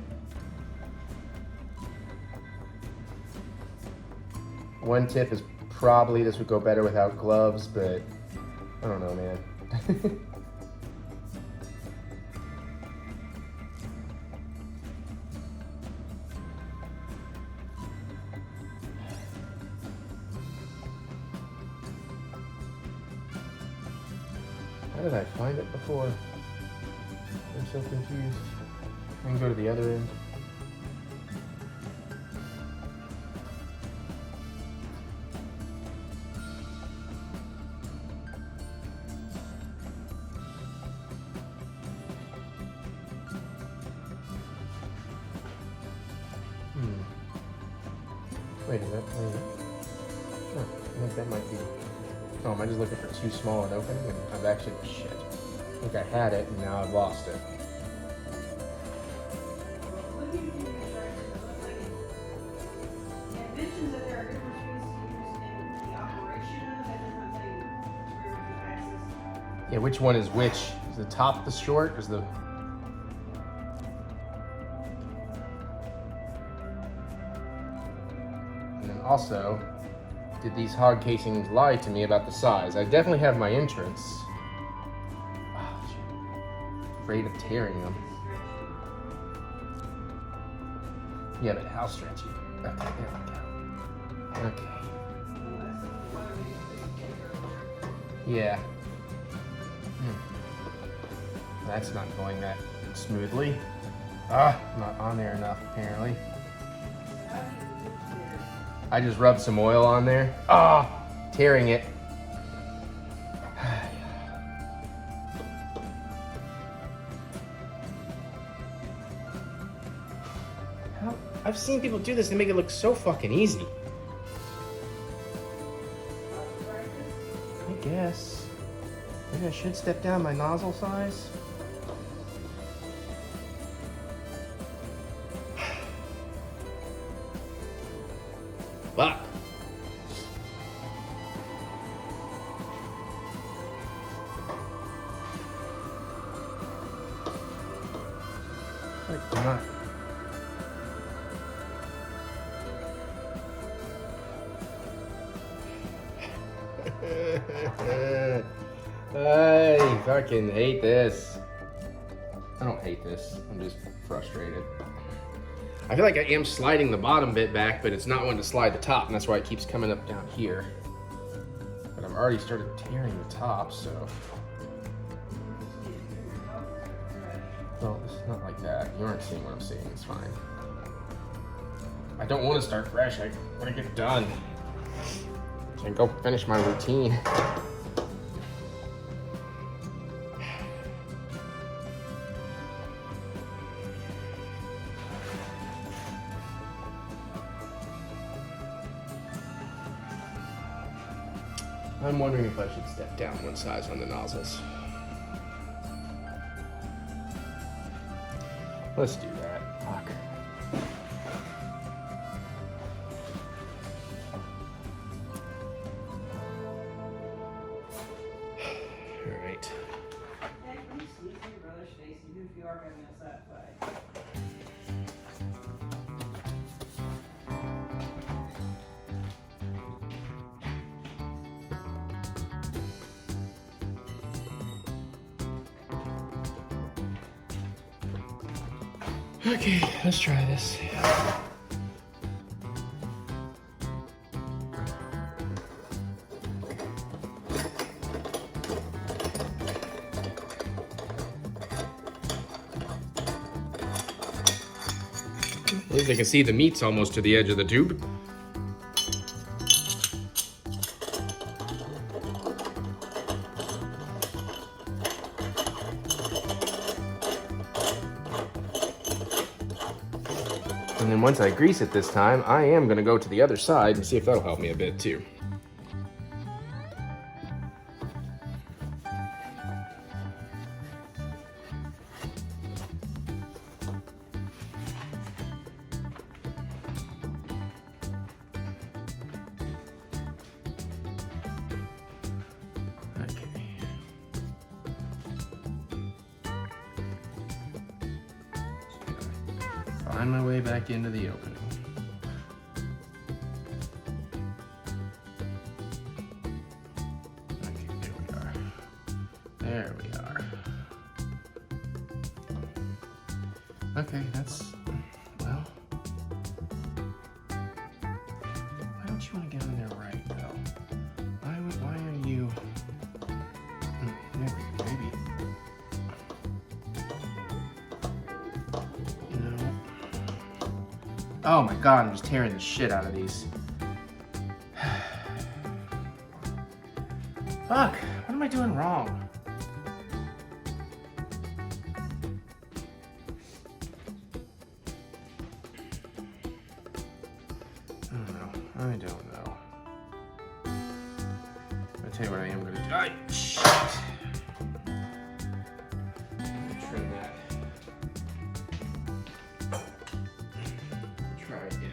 One tip is probably this would go better without gloves, but I don't know, man. How did I find it before? I'm so confused. I can go to the other end. Wait a minute. Oh, I think that might be. Oh, am I just looking for too small an opening? And I've actually, shit. I think I had it and now I've lost it. What do you think you're trying to look like? It mentions that there are different speeds to use in the operation of it. That doesn't say where the axis. Yeah, which one is which? Is the top the short? Is the. And then also, did these hog casings lie to me about the size? I definitely have my entrance. Oh, shit. Afraid of tearing them. Yeah, but how stretchy? Okay, there we go. Okay. Yeah. That's not going that smoothly. Not on there enough, apparently. I just rubbed some oil on there. Tearing it. I've seen people do this and make it look so fucking easy. I guess. Maybe I should step down my nozzle size. Fuck. Come on. I fucking hate this. I don't hate this. I'm just frustrated. I feel like I am sliding the bottom bit back, but it's not wanting to slide the top, and that's why it keeps coming up down here. But I've already started tearing the top, so. Well, it's not like that. You aren't seeing what I'm seeing. It's fine. I don't want to start fresh. I want to get done. And go finish my routine. I'm wondering if I should step down one size on the nozzles. Let's do that. Fuck. Alright. Hey, can you sneeze in your brother's face even if you are having a sad fight? Okay, let's try this. At least I can see the meat's almost to the edge of the tube. And then once I grease it this time, I am gonna go to the other side and see if that'll help me a bit too. Find my way back into the opening. Okay, there we are. There we are. Okay, that's, well. Why don't you want to get in there right, though? Why are you, maybe. Oh my god, I'm just tearing the shit out of these. Fuck, what am I doing wrong? I don't know. I'll tell you what I am gonna do. Ah, shit. Trim that. Try again.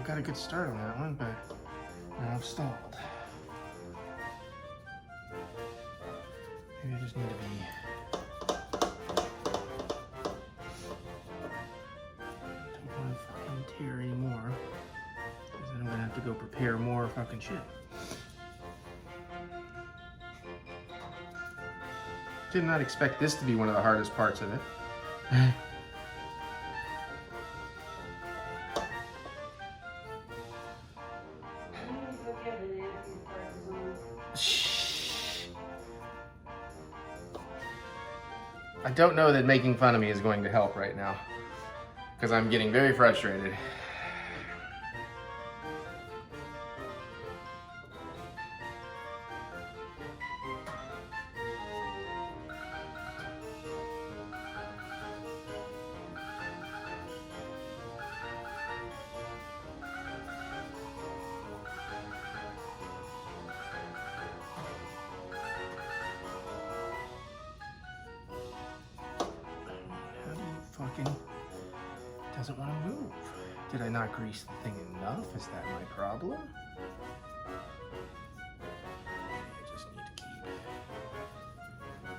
got a good start on that one, but now I've stalled. Maybe I just need to be... Don't want to fucking tear anymore. Because then I'm gonna have to go prepare more fucking shit. Did not expect this to be one of the hardest parts of it. I don't know that making fun of me is going to help right now, because I'm getting very frustrated. Fucking doesn't want to move. Did I not grease the thing enough? Is that my problem? I just need to keep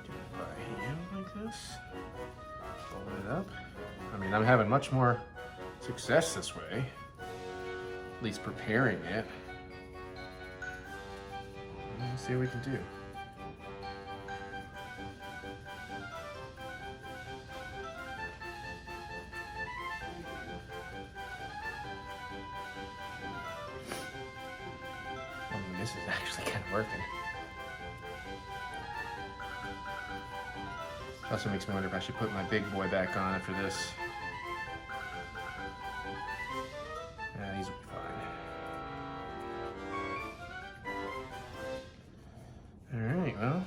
doing it by hand like this. Fold it up. I mean, I'm having much more success this way. At least preparing it. Let's see what we can do. This is actually kind of working. Also makes me wonder if I should put my big boy back on after this. Yeah, these will be fine. Alright, well.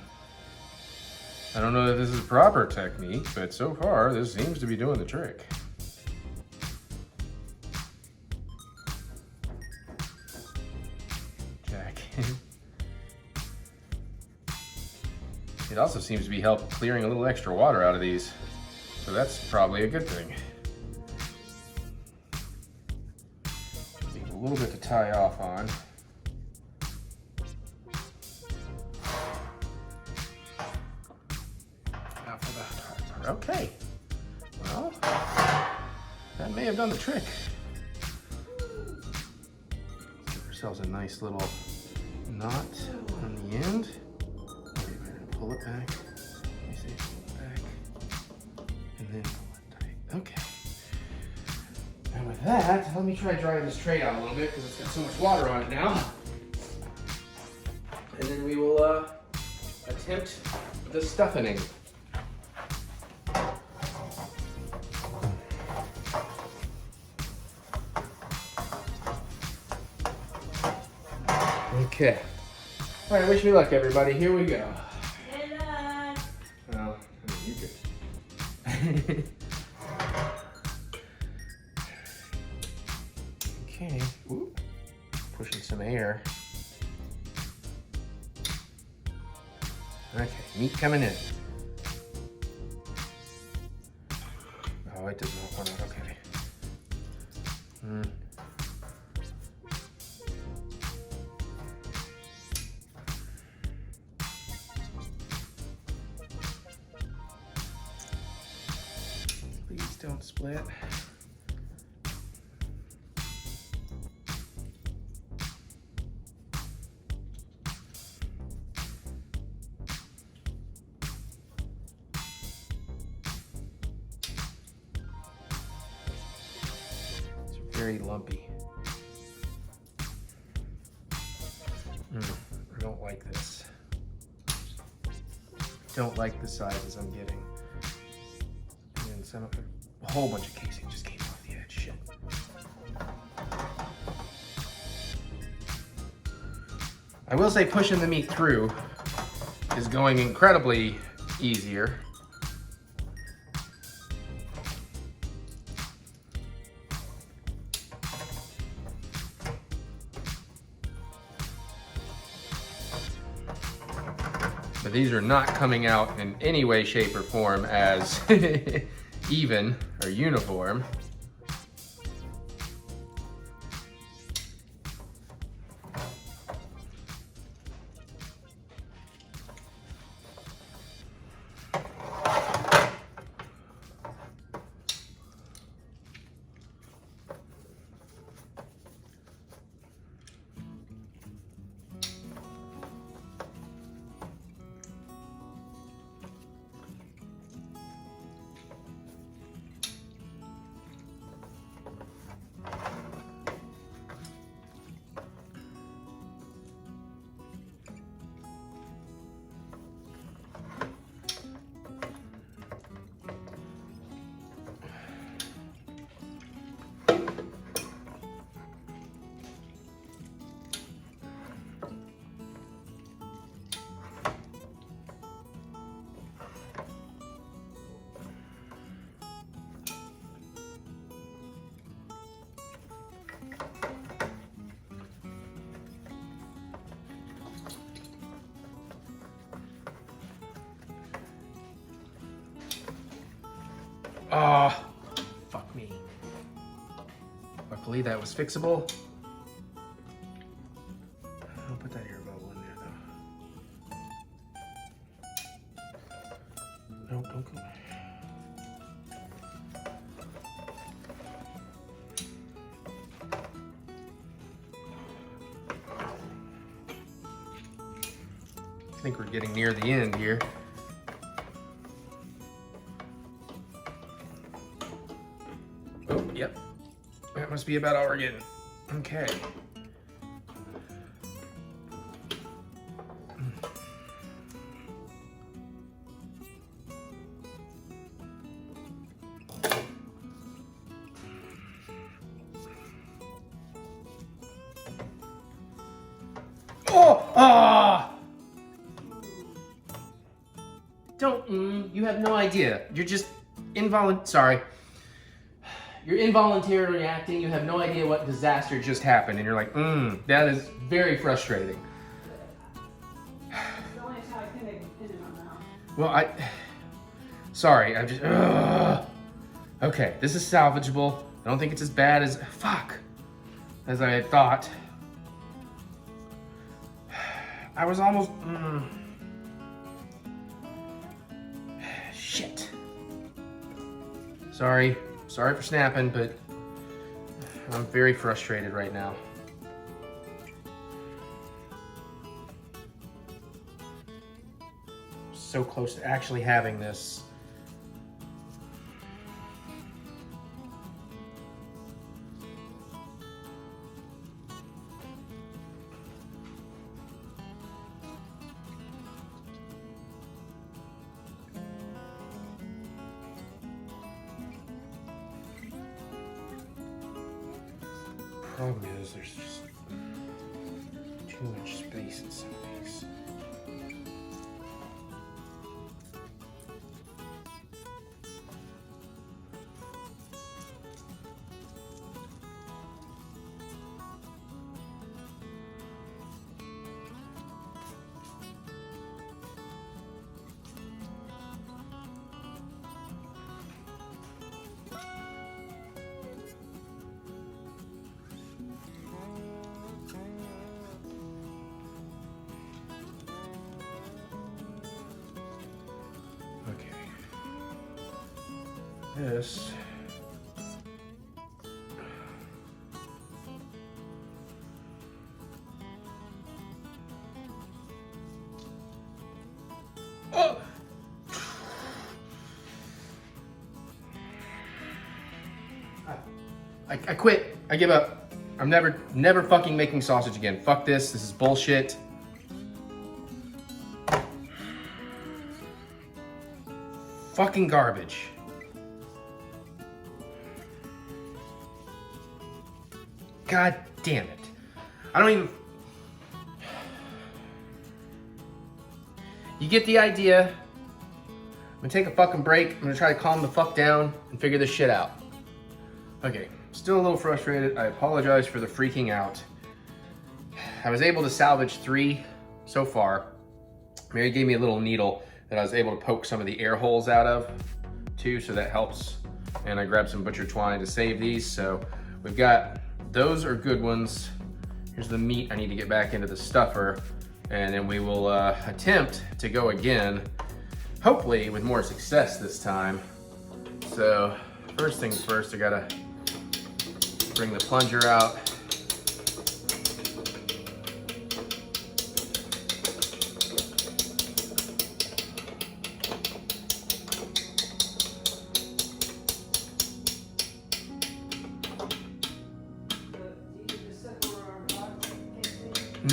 I don't know that this is proper technique, but so far this seems to be doing the trick. It also seems to be clearing a little extra water out of these, so that's probably a good thing. Leave a little bit to tie off on. Now for the hard part. Okay, well, that may have done the trick. Give ourselves a nice little knot on the end. Pull it back, let me see, back, and then pull it tight. Okay. And with that, let me try drying this tray out a little bit because it's got so much water on it now. And then we will attempt the stuffing. Okay. All right, wish me luck, everybody. Here we go. Well, you could. Okay. Ooh. Pushing some air. Okay, meat coming in. Oh, it does not want to. Okay. Please don't split. Very lumpy. I don't like this. Don't like the sizes I'm getting. And a whole bunch of casing just came off the edge. Shit. I will say pushing the meat through is going incredibly easier. But these are not coming out in any way, shape, or form as even or uniform. Oh, fuck me. Luckily that was fixable. I'll put that air bubble in there though. No, don't go. I think we're getting near the end here. Oh, yep. That must be about all we're getting. Okay. Oh! Ah! Don't, you have no idea. You're just sorry. You're involuntarily reacting. You have no idea what disaster just happened. And you're like, that is very frustrating. The only time I can make a pin in my mouth. Well, sorry, I'm just, okay, this is salvageable. I don't think it's as bad as, as I had thought. I was almost, shit. Sorry for snapping, but I'm very frustrated right now. So close to actually having this. Problem is, there's just too much space in some of these. This. Oh! I quit. I give up. I'm never fucking making sausage again. Fuck this. This is bullshit. Fucking garbage. God damn it. I don't even... You get the idea. I'm gonna take a fucking break. I'm gonna try to calm the fuck down and figure this shit out. Okay, still a little frustrated. I apologize for the freaking out. I was able to salvage 3 so far. Mary gave me a little needle that I was able to poke some of the air holes out of too, so that helps. And I grabbed some butcher twine to save these. So we've got, those are good ones. Here's the meat. I need to get back into the stuffer, and then we will attempt to go again, hopefully with more success this time. So first things first, I gotta bring the plunger out.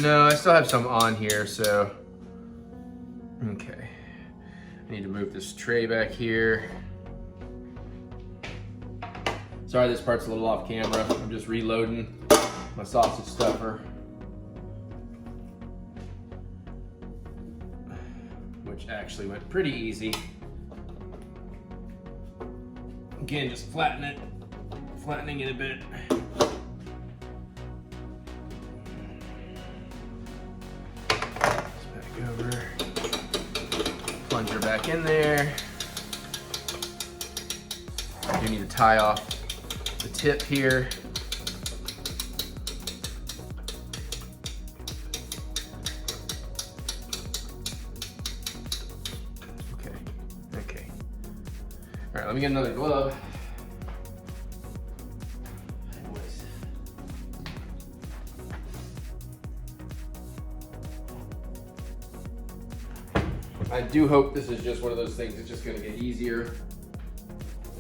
No, I still have some on here, so. Okay. I need to move this tray back here. Sorry, this part's a little off camera. I'm just reloading my sausage stuffer, which actually went pretty easy. Again, just flattening it a bit. Over, plunger back in there. need to tie off the tip here. Okay. All right, let me get another glove. I do hope this is just one of those things that's just gonna get easier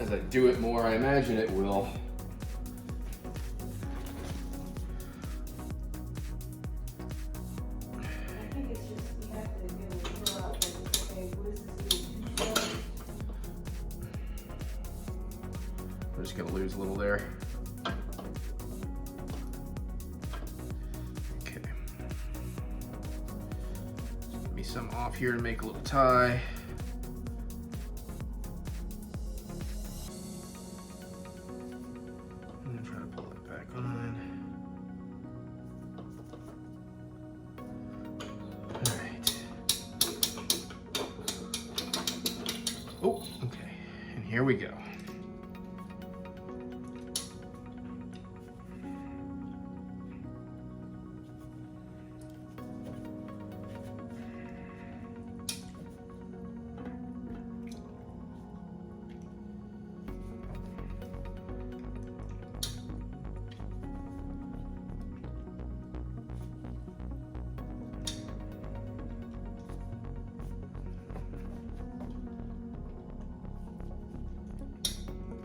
as I do it more. I imagine it will. I think it's just, we have to be able to figure out, like, okay, what is this gonna do? I'm just gonna lose a little there. Okay. Give me some off here to make a little tie. And then try to pull it back on. All right. Oh, okay. And here we go.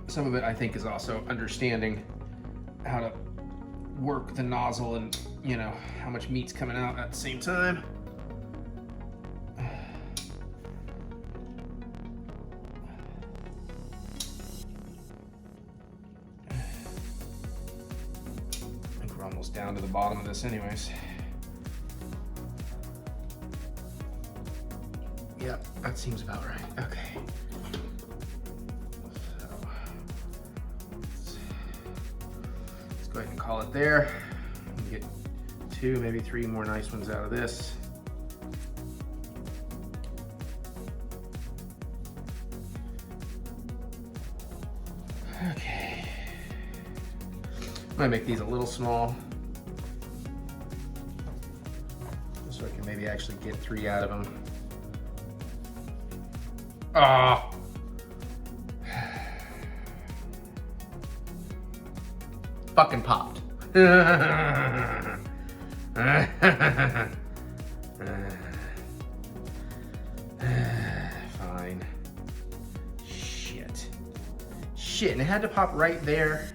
Some of it, I think, is also understanding how to work the nozzle and, you know, how much meat's coming out at the same time. I think we're almost down to the bottom of this anyways. Yep, that seems about right. Okay. Go ahead and call it there. Get 2, maybe 3 more nice ones out of this. Okay. Might make these a little small, so I can maybe actually get 3 out of them. Ah. Fucking popped. Fine. Shit, and it had to pop right there.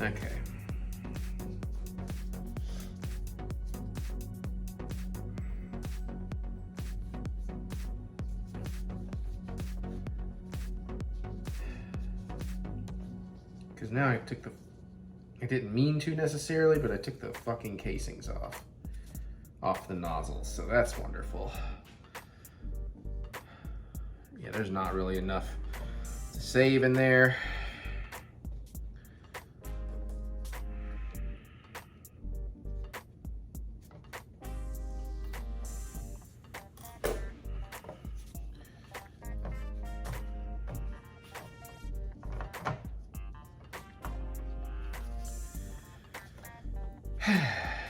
Okay. Because now I took I didn't mean to necessarily, but I took the fucking casings off the nozzles, so that's wonderful. Yeah, there's not really enough to save in there.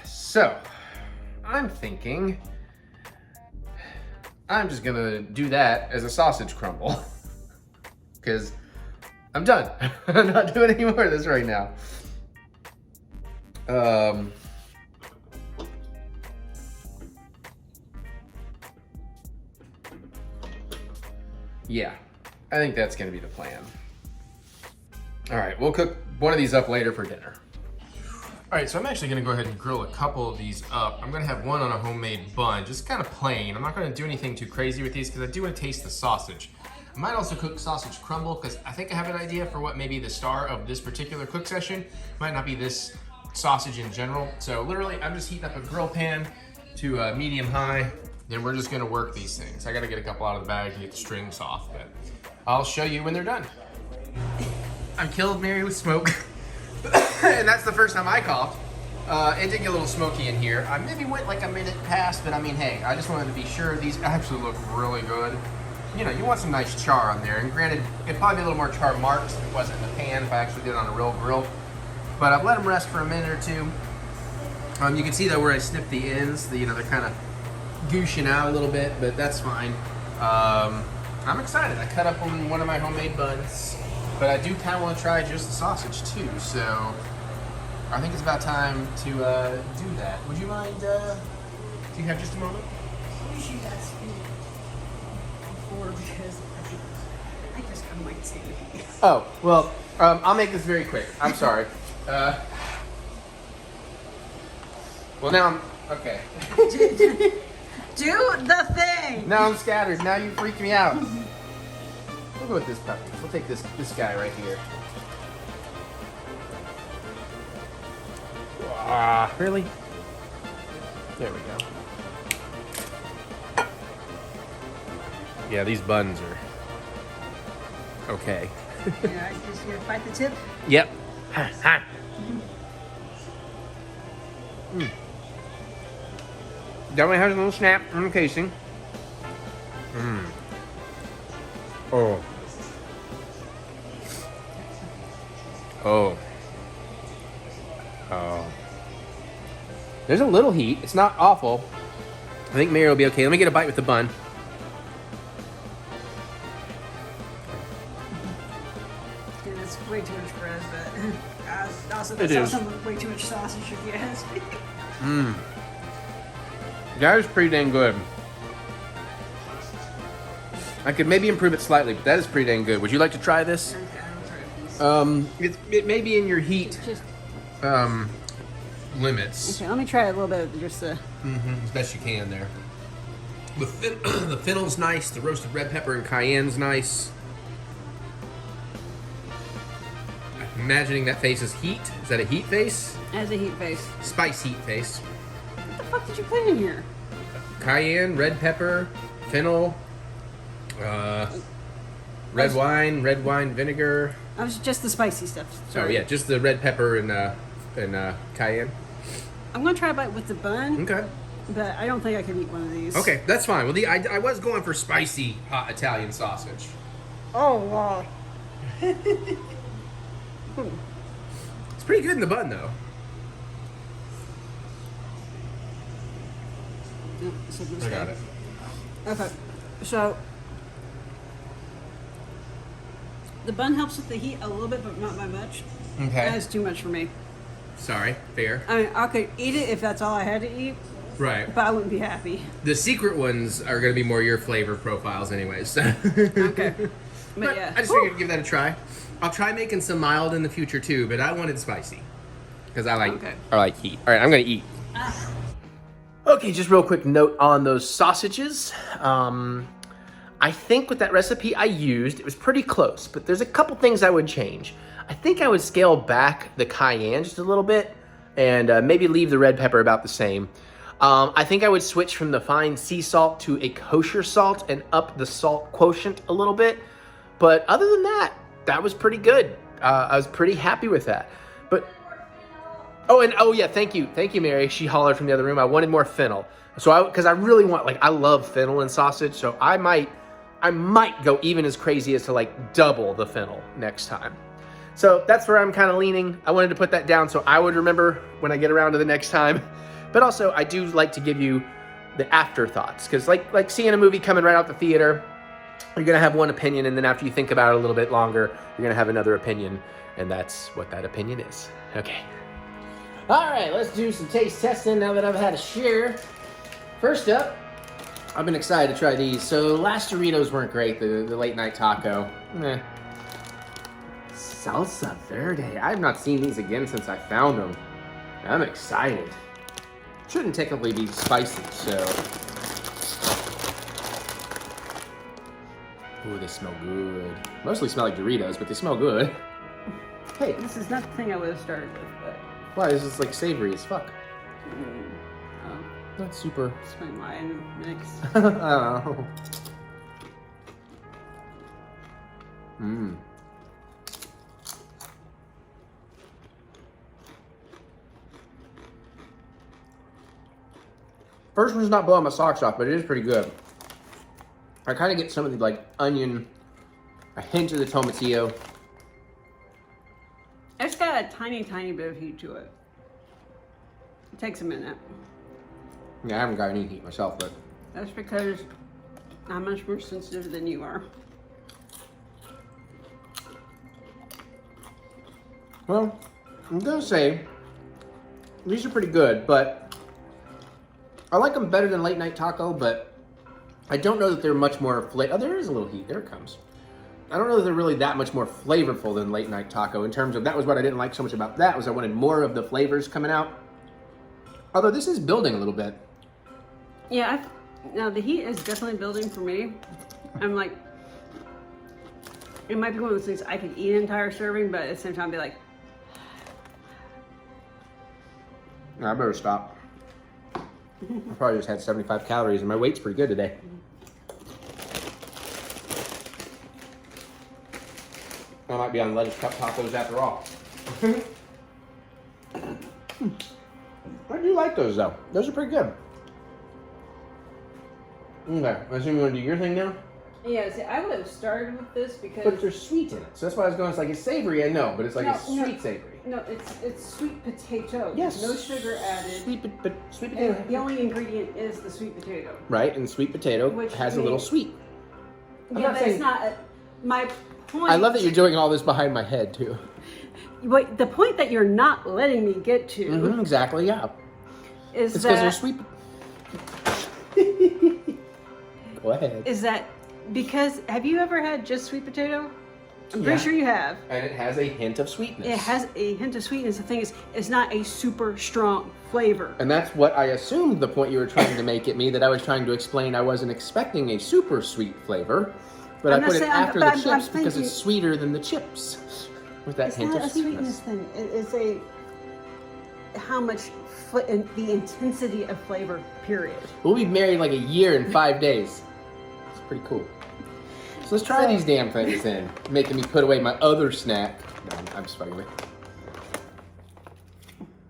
So, I'm thinking I'm just gonna do that as a sausage crumble because I'm done. I'm not doing any more of this right now. Yeah, I think that's gonna be the plan. All right, we'll cook one of these up later for dinner. All right, so I'm actually gonna go ahead and grill a couple of these up. I'm gonna have one on a homemade bun, just kind of plain. I'm not gonna do anything too crazy with these because I do wanna taste the sausage. I might also cook sausage crumble because I think I have an idea for what may be the star of this particular cook session. Might not be this sausage in general. So literally, I'm just heating up a grill pan to medium high. Then we're just gonna work these things. I gotta get a couple out of the bag and get the strings off, but I'll show you when they're done. I killed Mary with smoke. And that's the first time I coughed. It did get a little smoky in here. I maybe went like a minute past, but I mean, hey, I just wanted to be sure. These actually look really good. you know, you want some nice char on there. And granted, it'd probably be a little more char marks if it wasn't in the pan, if I actually did it on a real grill. But I've let them rest for a minute or two. You can see though where I snipped the ends, you know, they're kind of gooshing out a little bit, but that's fine. I'm excited. I cut up on one of my homemade buns, but I do kind of want to try just the sausage too, so I think it's about time to do that. Would you mind, do you have just a moment? We should ask you before because I just kind of like to see it. Oh, well, I'll make this very quick. I'm sorry. Well, now I'm, okay. Do the thing! Now I'm scattered. Now you freaked me out. We'll go with this puppy. We'll take this guy right here. Ah, really? There we go. Yeah, these buns are okay. Yeah, just gonna bite the tip. Yep. Ha, ha. Definitely has a little snap on the casing. Oh. Oh. Oh. There's a little heat. It's not awful. I think Mary will be okay. Let me get a bite with the bun. Yeah, that's way too much bread, but also It that's is. also way too much sausage if you ask me. That is pretty dang good. I could maybe improve it slightly, but that is pretty dang good. Would you like to try this? Okay, I'll try this. It may be in your heat Just limits. okay. Let me try a little bit of just As best you can there. The fennel's nice. The roasted red pepper and cayenne's nice. I'm imagining that face is heat. Is that a heat face? as a heat face. Spice heat face. What the fuck did you put in here? Cayenne, red pepper, fennel, red wine vinegar. I was just the spicy stuff. Oh Sorry. yeah, just the red pepper and cayenne. I'm gonna try a bite with the bun, Okay. but I don't think I can eat one of these. Okay, that's fine. Well, I was going for spicy hot Italian sausage. Oh wow. It's pretty good in the bun though. Yep, so this I guy. got it. Okay, so the bun helps with the heat a little bit, but not by much. Okay. That is too much for me. Sorry, fair. I mean, I could eat it if that's all I had to eat, Right. but I wouldn't be happy. The secret ones are going to be more your flavor profiles anyways. So. Okay. But But yeah. I just figured to give that a try. I'll try making some mild in the future too, but I wanted spicy. Because I like heat. Alright, I'm gonna eat. Okay, just real quick note on those sausages. I think with that recipe I used, it was pretty close, but there's a couple things I would change. I think I would scale back the cayenne just a little bit and maybe leave the red pepper about the same. I think I would switch from the fine sea salt to a kosher salt and up the salt quotient a little bit. But other than that, that was pretty good. I was pretty happy with that. But oh yeah, thank you, Mary. She hollered from the other room. I wanted more fennel, so because I really want, I love fennel and sausage, so I might go even as crazy as to double the fennel next time. So that's where I'm kind of leaning. I wanted to put that down so I would remember when I get around to the next time. But also, I do like to give you the afterthoughts, because like seeing a movie coming right out the theater, you're gonna have one opinion, and then after you think about it a little bit longer, you're gonna have another opinion, and that's what that opinion is. Okay. All right, let's do some taste testing now that I've had a share. First up, I've been excited to try these. So last Doritos weren't great, the late night taco. Meh. Salsa verde. I've not seen these again since I found them. I'm excited. Shouldn't technically be spicy, so. Ooh, they smell good. Mostly smell like Doritos, but they smell good. Hey, This is not the thing I would have started with, but why? This is savory as fuck. oh, Not super. it's my Mayan mix. Oh. Mmm. First one's not blowing my socks off, but it is pretty good. I kind of get some of the like onion, a hint of the tomatillo. It's got a tiny, tiny bit of heat to it. It takes a minute. Yeah, I haven't got any heat myself, but That's because I'm much more sensitive than you are. well, I'm gonna say these are pretty good, but I like them better than late night taco, but I don't know that they're much more oh, there is a little heat. There it comes. I don't know that they're really that much more flavorful than late night taco in terms of that was what I didn't like so much about that was I wanted more of the flavors coming out. Although this is building a little bit. Yeah, now the heat is definitely building for me. I'm like, it might be one of those things I could eat an entire serving, but at the same time be like, I better stop. I probably just had 75 calories and my weight's pretty good today. I might be on lettuce cup tacos after all. I do like those though. Those are pretty good. Okay, I assume you want to do your thing now? yeah, see, I would have started with this because... But there's sweet in it. So that's why I was going, it's like it's savory, I know, but it's like No, it's sweet savory. No, it's sweet potato. Yes. No sugar added. Sweet And potato. the only ingredient is the sweet potato. Right, and sweet potato Which has a means- little sweet. I'm Yeah, not but saying- it's not... my point... I love that you're doing all this behind my head too. Wait, the point that you're not letting me get to Mm-hmm, exactly, yeah. is It's because they're that... sweet. Go ahead. Is that because... Have you ever had just sweet potato? I'm Yeah. pretty sure you have. And it has a hint of sweetness. It has a hint of sweetness. The thing is, it's not a super strong flavor. And that's what I assumed the point you were trying to make at me, that I was trying to explain I wasn't expecting a super sweet flavor, but I'm I not put it saying- after but the I'm chips because thinking- it's sweeter than the chips. With that It's hint not of a sweetness sweetness. thing. It's a how much the intensity of flavor. Period. We'll be married like a year and 5 days. It's pretty cool. So let's try these damn things then. Making me put away my other snack. No, I'm just fucking with you.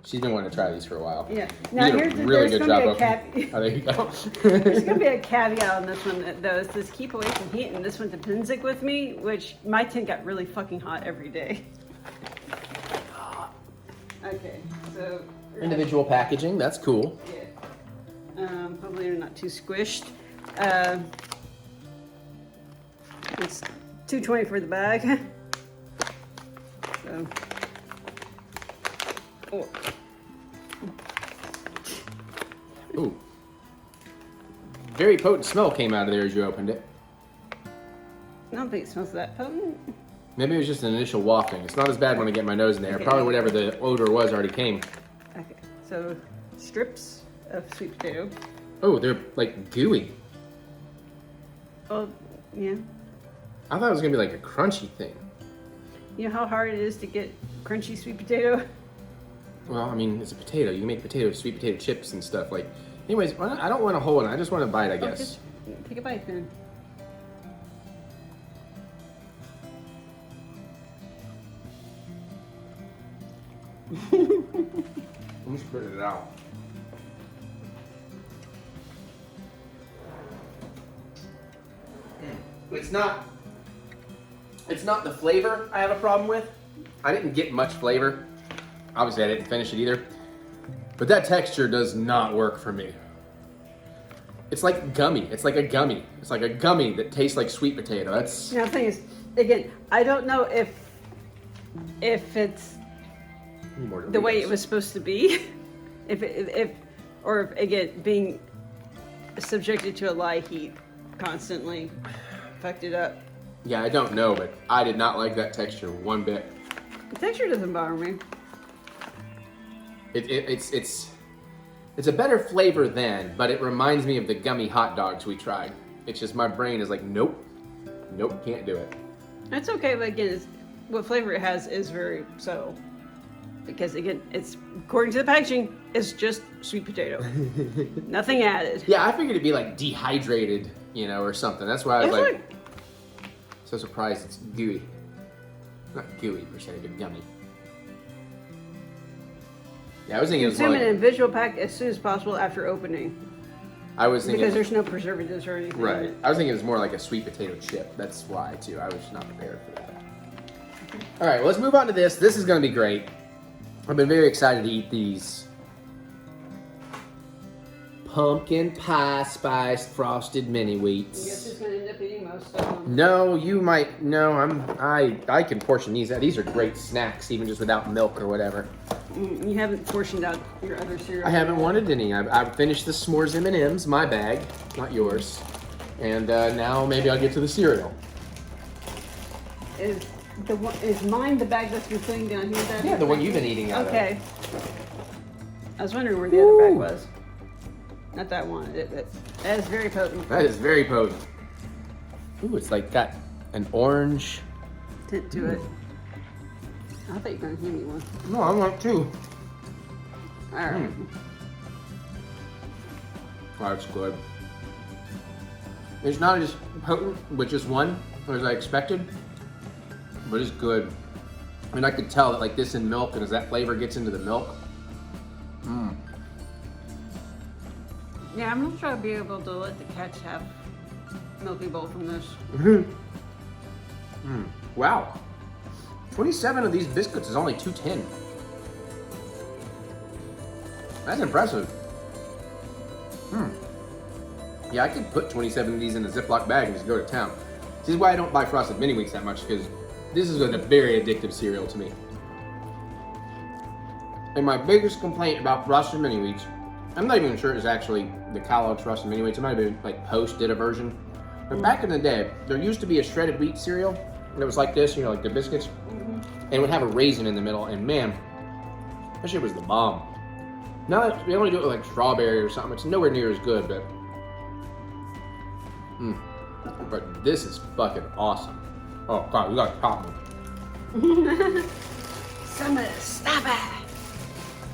She's been wanting to try these for a while. Yeah. You Now did here's a really good job gonna of be a Oh, there you go. There's gonna be a caveat on this one though. It says keep away from heat, and this one's a Pinzik with me, which my tin got really fucking hot every day. Okay, so Individual packaging, that's cool. yeah. Hopefully they're not too squished. It's $2.20 for the bag. So. Oh. Ooh. Very potent smell came out of there as you opened it. I don't think it smells that potent. Maybe it was just an initial wafting. It's not as bad when I get my nose in there. Okay. Probably whatever the odor was already came. Okay, so strips of sweet potato. Oh, they're like gooey. Oh, yeah. I thought it was gonna be like a crunchy thing. You know how hard it is to get crunchy sweet potato? Well, I mean, it's a potato. You can make sweet potato chips and stuff. Like, anyways, I don't want a whole one. I just want a bite, I guess. Just take a bite then. Let me spit it out. It's not the flavor I have a problem with. I didn't get much flavor. Obviously, I didn't finish it either. But that texture does not work for me. It's like gummy. It's like a gummy. It's like a gummy that tastes like sweet potato. That's Now the thing is, again, I don't know if it's the way it was supposed to be, or if, again, being subjected to a light heat constantly fucked it up. Yeah, I don't know, but I did not like that texture one bit. The texture doesn't bother me. It's a better flavor then, but it reminds me of the gummy hot dogs we tried. It's just my brain is like, nope, can't do it. That's okay, but again, what flavor it has is very subtle. Because again, it's according to the packaging, it's just sweet potato, nothing added. Yeah, I figured it'd be like dehydrated, or something. That's why I was It's like so surprised it's gooey. Not gooey per se, but gummy. Yeah, I was thinking it was more Consume it like, in visual pack as soon as possible after opening. I was thinking because there's no preservatives or anything. right. in it. I was thinking it was more like a sweet potato chip. That's why too. I was not prepared for that. All right, well, let's move on to this. This is going to be great. I've been very excited to eat these. Pumpkin pie spiced frosted mini I wheats. guess who's gonna end up eating most of them? No, you might. No, I can portion these out. These are great snacks, even just without milk or whatever. You haven't portioned out your other cereal. I haven't wanted any. I've finished the s'mores M&Ms, my bag, not yours. And now maybe I'll get to the cereal. Is mine the bag that's been sitting down here? Daddy? Yeah, the one you've been eating out of. Okay. I was wondering where the other bag was. Not that one. That is very potent. That is very potent. Ooh, it's like got an orange. Tint to it. I thought you were gonna hand me one. No, I want two. All right. Oh, it's good. It's not as potent with just one as I expected, but it's good. And I could tell that like this in milk, and as that flavor gets into the milk, Yeah, I'm not sure I'll be able to let the cats have Milky Bowl from this. Wow. 27 of these biscuits is only $2.10. That's impressive. Yeah, I could put 27 of these in a Ziploc bag and just go to town. This is why I don't buy Frosted Mini Wheats that much, because this is a very addictive cereal to me. And my biggest complaint about Frosted Mini Wheats, I'm not even sure it's actually the Kellogg's Frosted Mini Wheats. It might have been like Post did a version. But back in the day, there used to be a shredded wheat cereal that was like this, you know, like the biscuits. And it would have a raisin in the middle, and man, that shit was the bomb. Now that they only do it with like strawberry or something, it's nowhere near as good, but but this is fucking awesome. Oh god, we got top one. Some of this. Stop it.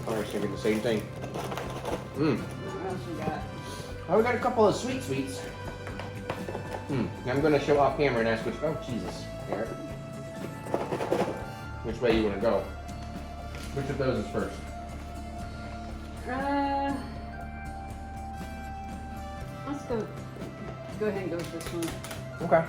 I was thinking the same thing. What else we got? Oh, we got a couple of sweets. I'm gonna show off camera and ask which. Oh Jesus, Eric. Which way you wanna go? Which of those is first? Let's go ahead and go with this one. Okay.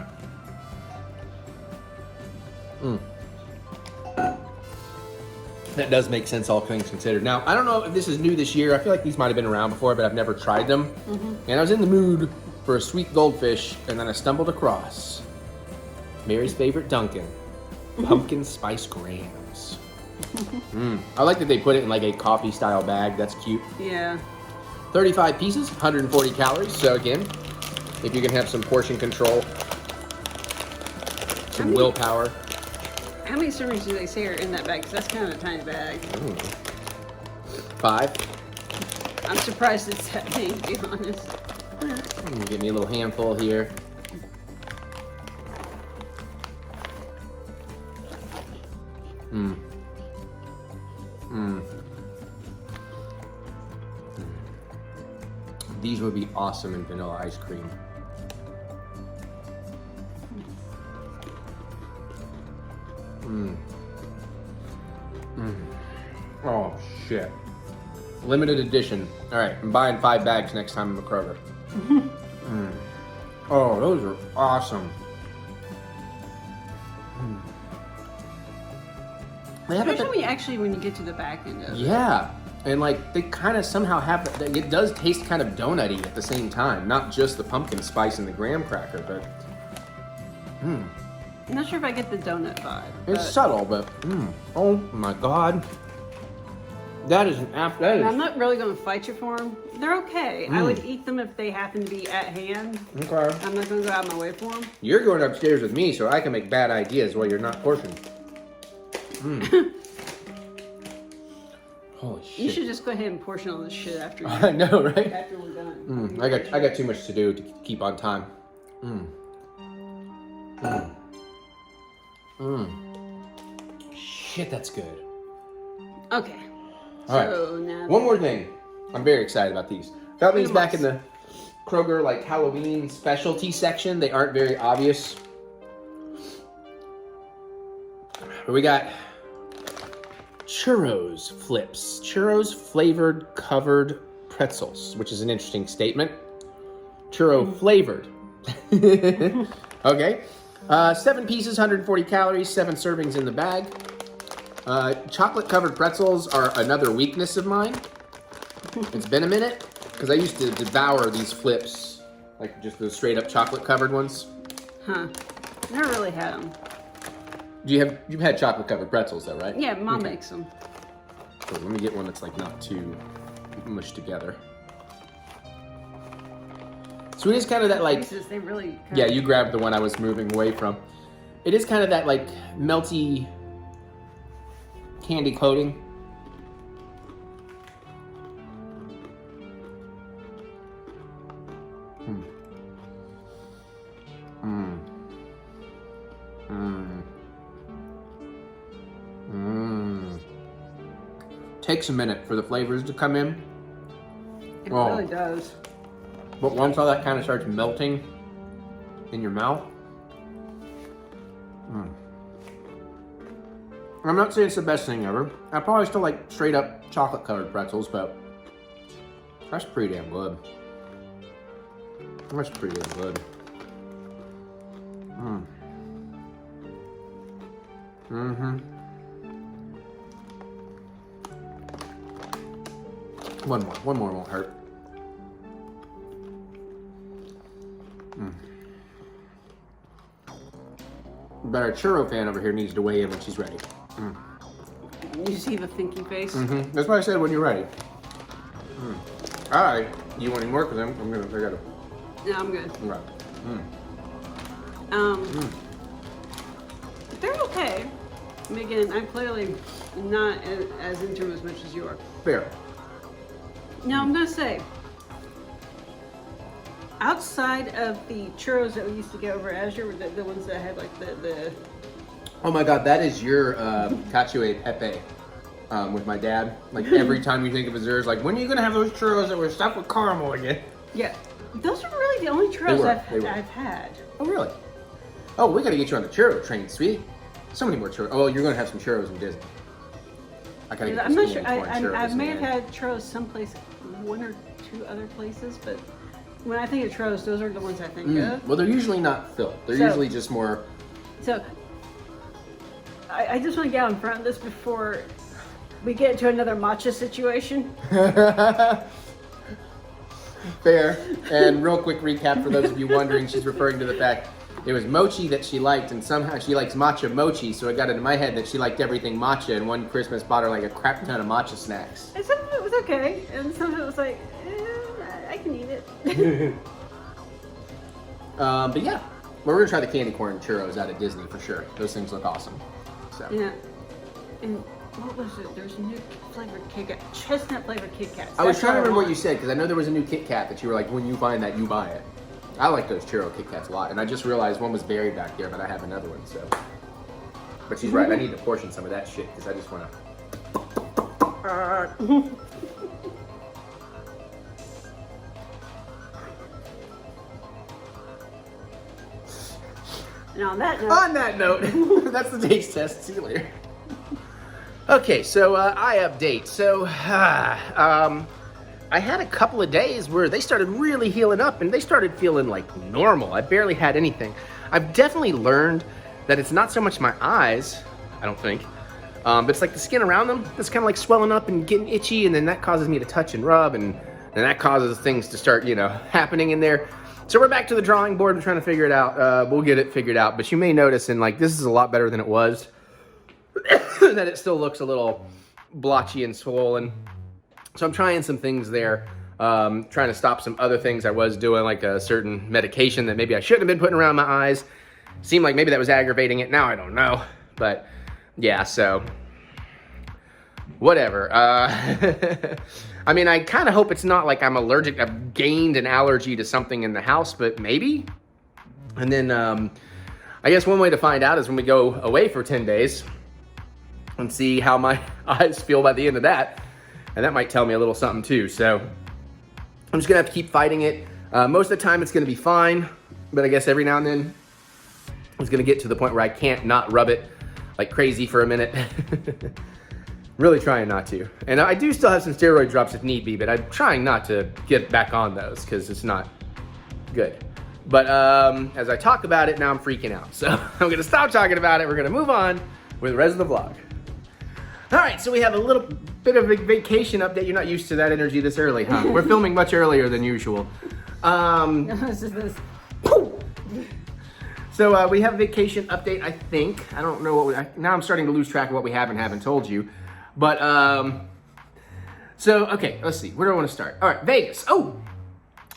That does make sense, all things considered. Now, I don't know if this is new this year. I feel like these might have been around before, but I've never tried them. And I was in the mood for a sweet goldfish, and then I stumbled across Mary's favorite Dunkin', pumpkin spice grams. I like that they put it in like a coffee style bag. That's cute. Yeah. 35 pieces, 140 calories. So again, if you can have some portion control, some willpower. How many servings do they say are in that bag? Because that's kind of a tiny bag. 5. I'm surprised it's that big, to be honest. Give me a little handful here. These would be awesome in vanilla ice cream. Oh shit. Limited edition. All right, I'm buying 5 bags next time I'm at Kroger. Oh, those are awesome. They haven't Especially when you get to the back end of it. Yeah, and like they kind of somehow have it does taste kind of donutty at the same time, not just the pumpkin spice and the graham cracker, but I'm not sure if I get the donut vibe. it's subtle, but oh my god. That is an that I'm is not really going to fight you for them. They're okay. I would eat them if they happen to be at hand. okay. I'm not going to go out of my way for them. You're going upstairs with me, so I can make bad ideas while you're not portioned. Holy shit! You should just go ahead and portion all this shit after I know, right? after we're done. I got too much to do to keep on time. Shit, that's good. Okay. All right. So now One more thing. I'm very excited about these. Got these back in the Kroger like Halloween specialty section. They aren't very obvious. But we got churros flips. Churros flavored covered pretzels, which is an interesting statement. churro flavored. Okay. 7 pieces, 140 calories, 7 servings in the bag. Chocolate covered pretzels are another weakness of mine. It's been a minute because I used to devour these flips, like just the straight up chocolate covered ones. Huh. Never really had them. You've had chocolate covered pretzels though, right? Yeah, Mom makes them. So let me get one that's like not too mushed together. So it is kind of that like, They really yeah, you grabbed the one I was moving away from. It is kind of that like melty candy coating. Takes a minute for the flavors to come in. It really does. But once all that kind of starts melting in your mouth, I'm not saying it's the best thing ever. I probably still like straight up chocolate covered pretzels, but that's pretty damn good. That's pretty damn good. One more won't hurt. But our churro fan over here needs to weigh in when she's ready. You see the thinking face? That's what I said when you're ready. All right, you want any more? Cause I gotta. No, I'm good. Right. They're okay. I mean, again, I'm clearly not as into them as much as you are. Fair. Now, I'm gonna say, outside of the churros that we used to get over at Azure, the ones that had like the Oh my God, that is your cacio e pepe with my dad. Like every time you think of Azures, like when are you gonna have those churros that were stuffed with caramel again? Yeah, those are really the only churros I've had. Oh really? Oh, we gotta get you on the churro train, sweet. So many more churros. Oh, you're gonna have some churros in Disney. I gotta get I'm not sure. churros, I may have man. had churros someplace, 1 or 2 other places, but when I think of churros, those are the ones I think of. Well, they're usually not filled. They're usually just more. So, I just want to get out in front of this before we get into another matcha situation. Fair. And real quick recap for those of you wondering, she's referring to the fact it was mochi that she liked, and somehow she likes matcha mochi, so it got into my head that she liked everything matcha, and one Christmas bought her like a crap ton of matcha snacks. And some of it was okay, and some of it was like, I can eat it. But yeah, we're gonna try the candy corn churros out of Disney for sure. Those things look awesome. So. Yeah. And what was it? There's a new flavored Kit Kat, chestnut flavored Kit Kats. I was trying to remember what you said, because I know there was a new Kit Kat that you were like, when you find that, you buy it. I like those churro Kit Kats a lot, and I just realized one was buried back there, but I have another one, so. But she's right, I need to portion some of that shit, because I just want to. And on that note, That's the taste test. See you later. Okay, so I update. So I had a couple of days where they started really healing up and they started feeling like normal. I barely had anything. I've definitely learned that it's not so much my eyes, I don't think, but it's like the skin around them that's kind of like swelling up and getting itchy, and then that causes me to touch and rub, and then that causes things to start, happening in there. So we're back to the drawing board and trying to figure it out. We'll get it figured out, but you may notice, and like this is a lot better than it was, that it still looks a little blotchy and swollen. So I'm trying some things there, trying to stop some other things I was doing, like a certain medication that maybe I shouldn't have been putting around my eyes. Seemed like maybe that was aggravating it. Now I don't know, but yeah, so whatever. I mean, I kind of hope it's not like I'm allergic. I've gained an allergy to something in the house, but maybe. And then I guess one way to find out is when we go away for 10 days and see how my eyes feel by the end of that. And that might tell me a little something too. So I'm just gonna have to keep fighting it. Most of the time it's gonna be fine, but I guess every now and then it's gonna get to the point where I can't not rub it like crazy for a minute. Really trying not to. And I do still have some steroid drops if need be, but I'm trying not to get back on those because it's not Good. But as I talk about it, now I'm freaking out. So I'm going to stop talking about it. We're going to move on with the rest of the vlog. All right, so we have a little bit of a vacation update. You're not used to that energy this early, huh? We're filming much earlier than usual. So we have a vacation update, I think. I don't know what now I'm starting to lose track of what we have and haven't told you. But, so, okay, let's see. Where do I want to start? All right, Vegas. Oh,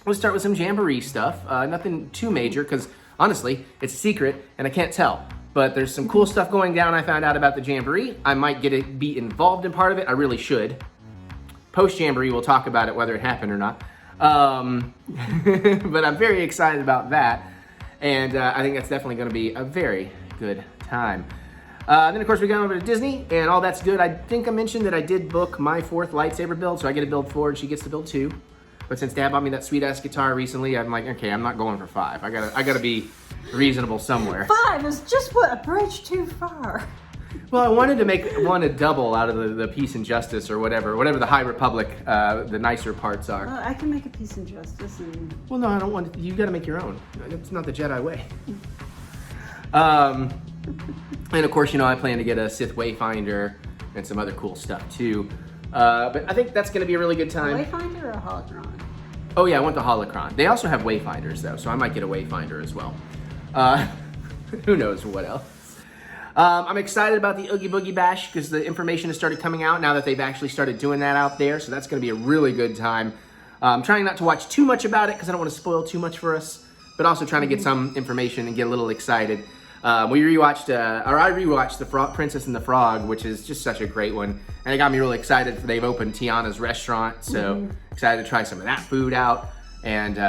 let's start with some Jamboree stuff. Nothing too major, because honestly, it's a secret, and I can't tell. But there's some cool stuff going down. I found out about the Jamboree. I might be involved in part of it. I really should. Post-Jamboree, we'll talk about it, whether it happened or not. But I'm very excited about that. And I think that's definitely going to be a very good time. Then, of course, we got over to Disney, and all that's good. I think I mentioned that I did book my 4th lightsaber build, so I get to build 4, and she gets to build 2. But since Dad bought me that sweet-ass guitar recently, I'm like, okay, I'm not going for 5. I gotta be reasonable somewhere. 5 is just what, a bridge too far. Well, I wanted to make one a double out of the Peace and Justice or whatever the High Republic, the nicer parts are. Well, I can make a Peace and Justice and... Well, no, I don't want to. You gotta make your own. It's not the Jedi way. And of course, I plan to get a Sith Wayfinder and some other cool stuff too. But I think that's gonna be a really good time. A Wayfinder or a Holocron? Oh yeah, I want the Holocron. They also have Wayfinders though, so I might get a Wayfinder as well. Who knows what else. I'm excited about the Oogie Boogie Bash because the information has started coming out now that they've actually started doing that out there, so that's going to be a really good time. I'm trying not to watch too much about it because I don't want to spoil too much for us, but also trying to get some information and get a little excited. I rewatched The Princess and the Frog, which is just such a great one, and it got me really excited. They've opened Tiana's restaurant, so excited to try some of that food out, and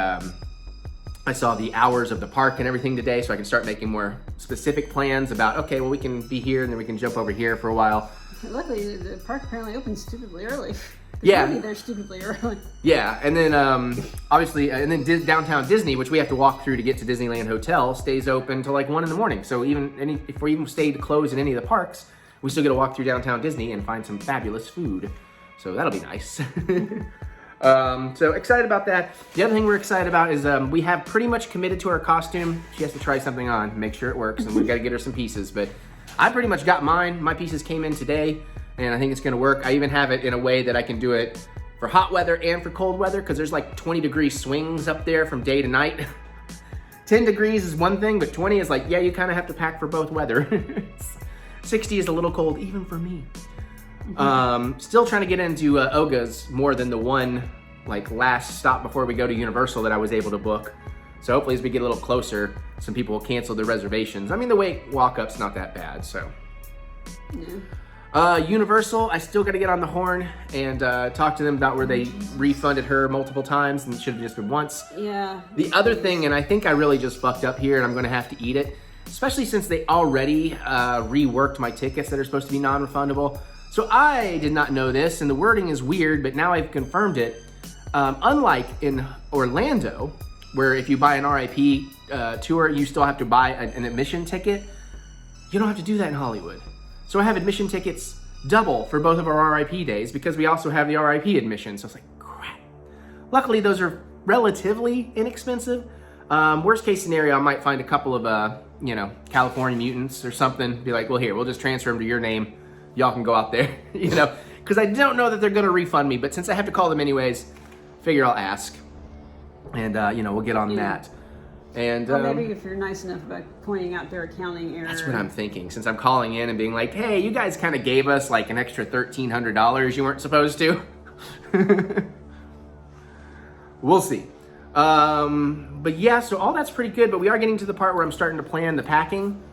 I saw the hours of the park and everything today, so I can start making more specific plans about, okay, well, we can be here and then we can jump over here for a while. Luckily, the park apparently opens stupidly early. Yeah. They're stupidly early. Yeah, and then obviously, and then downtown Disney, which we have to walk through to get to Disneyland Hotel, stays open till like 1 in the morning. So if we even stayed closed in any of the parks, we still get to walk through downtown Disney and find some fabulous food. So that'll be nice. So excited about that. The other thing we're excited about is we have pretty much committed to our costume. She has to try something on, make sure it works, and we've got to get her some pieces. But I pretty much got mine. My pieces came in today, and I think it's going to work. I even have it in a way that I can do it for hot weather and for cold weather because there's like 20-degree swings up there from day to night. 10 degrees is one thing, but 20 is like, yeah, you kind of have to pack for both weather. 60 is a little cold, even for me. Still trying to get into Oga's more than the one last stop before we go to Universal that I was able to book. So hopefully as we get a little closer, some people will cancel their reservations. I mean, the walk-up's not that bad, so. Yeah. Universal, I still got to get on the horn and talk to them about where they refunded her multiple times and it should have just been once. Yeah. The other thing, and I think I really just fucked up here and I'm going to have to eat it, especially since they already reworked my tickets that are supposed to be non-refundable. So I did not know this, and the wording is weird, but now I've confirmed it. Unlike in Orlando, where if you buy an RIP tour, you still have to buy an admission ticket, you don't have to do that in Hollywood. So I have admission tickets double for both of our RIP days because we also have the RIP admission. So it's like, crap. Luckily, those are relatively inexpensive. Worst case scenario, I might find a couple of, California mutants or something. Be like, well, here, we'll just transfer them to your name. Y'all can go out there, because I don't know that they're going to refund me, but since I have to call them anyways, figure I'll ask, and, we'll get on that. And or maybe if you're nice enough about pointing out their accounting error. That's what I'm thinking, since I'm calling in and being like, hey, you guys kind of gave us an extra $1,300 you weren't supposed to. We'll see. But yeah, so all that's pretty good, but we are getting to the part where I'm starting to plan the packing.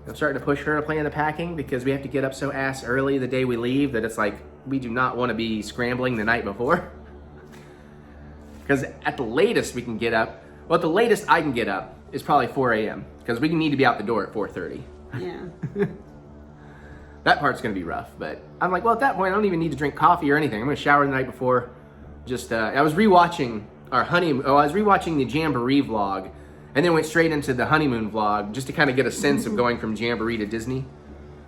I'm starting to push her to plan the packing because we have to get up so ass early the day we leave that it's like we do not want to be scrambling the night before. Because at the latest we can get up, well, the latest I can get up is probably 4 a.m. because we need to be out the door at 4:30. Yeah. That part's going to be rough, but I'm like, well, at that point I don't even need to drink coffee or anything. I'm going to shower the night before. Just I was rewatching the Jamboree vlog. And then went straight into the honeymoon vlog just to kind of get a sense of going from Jamboree to Disney.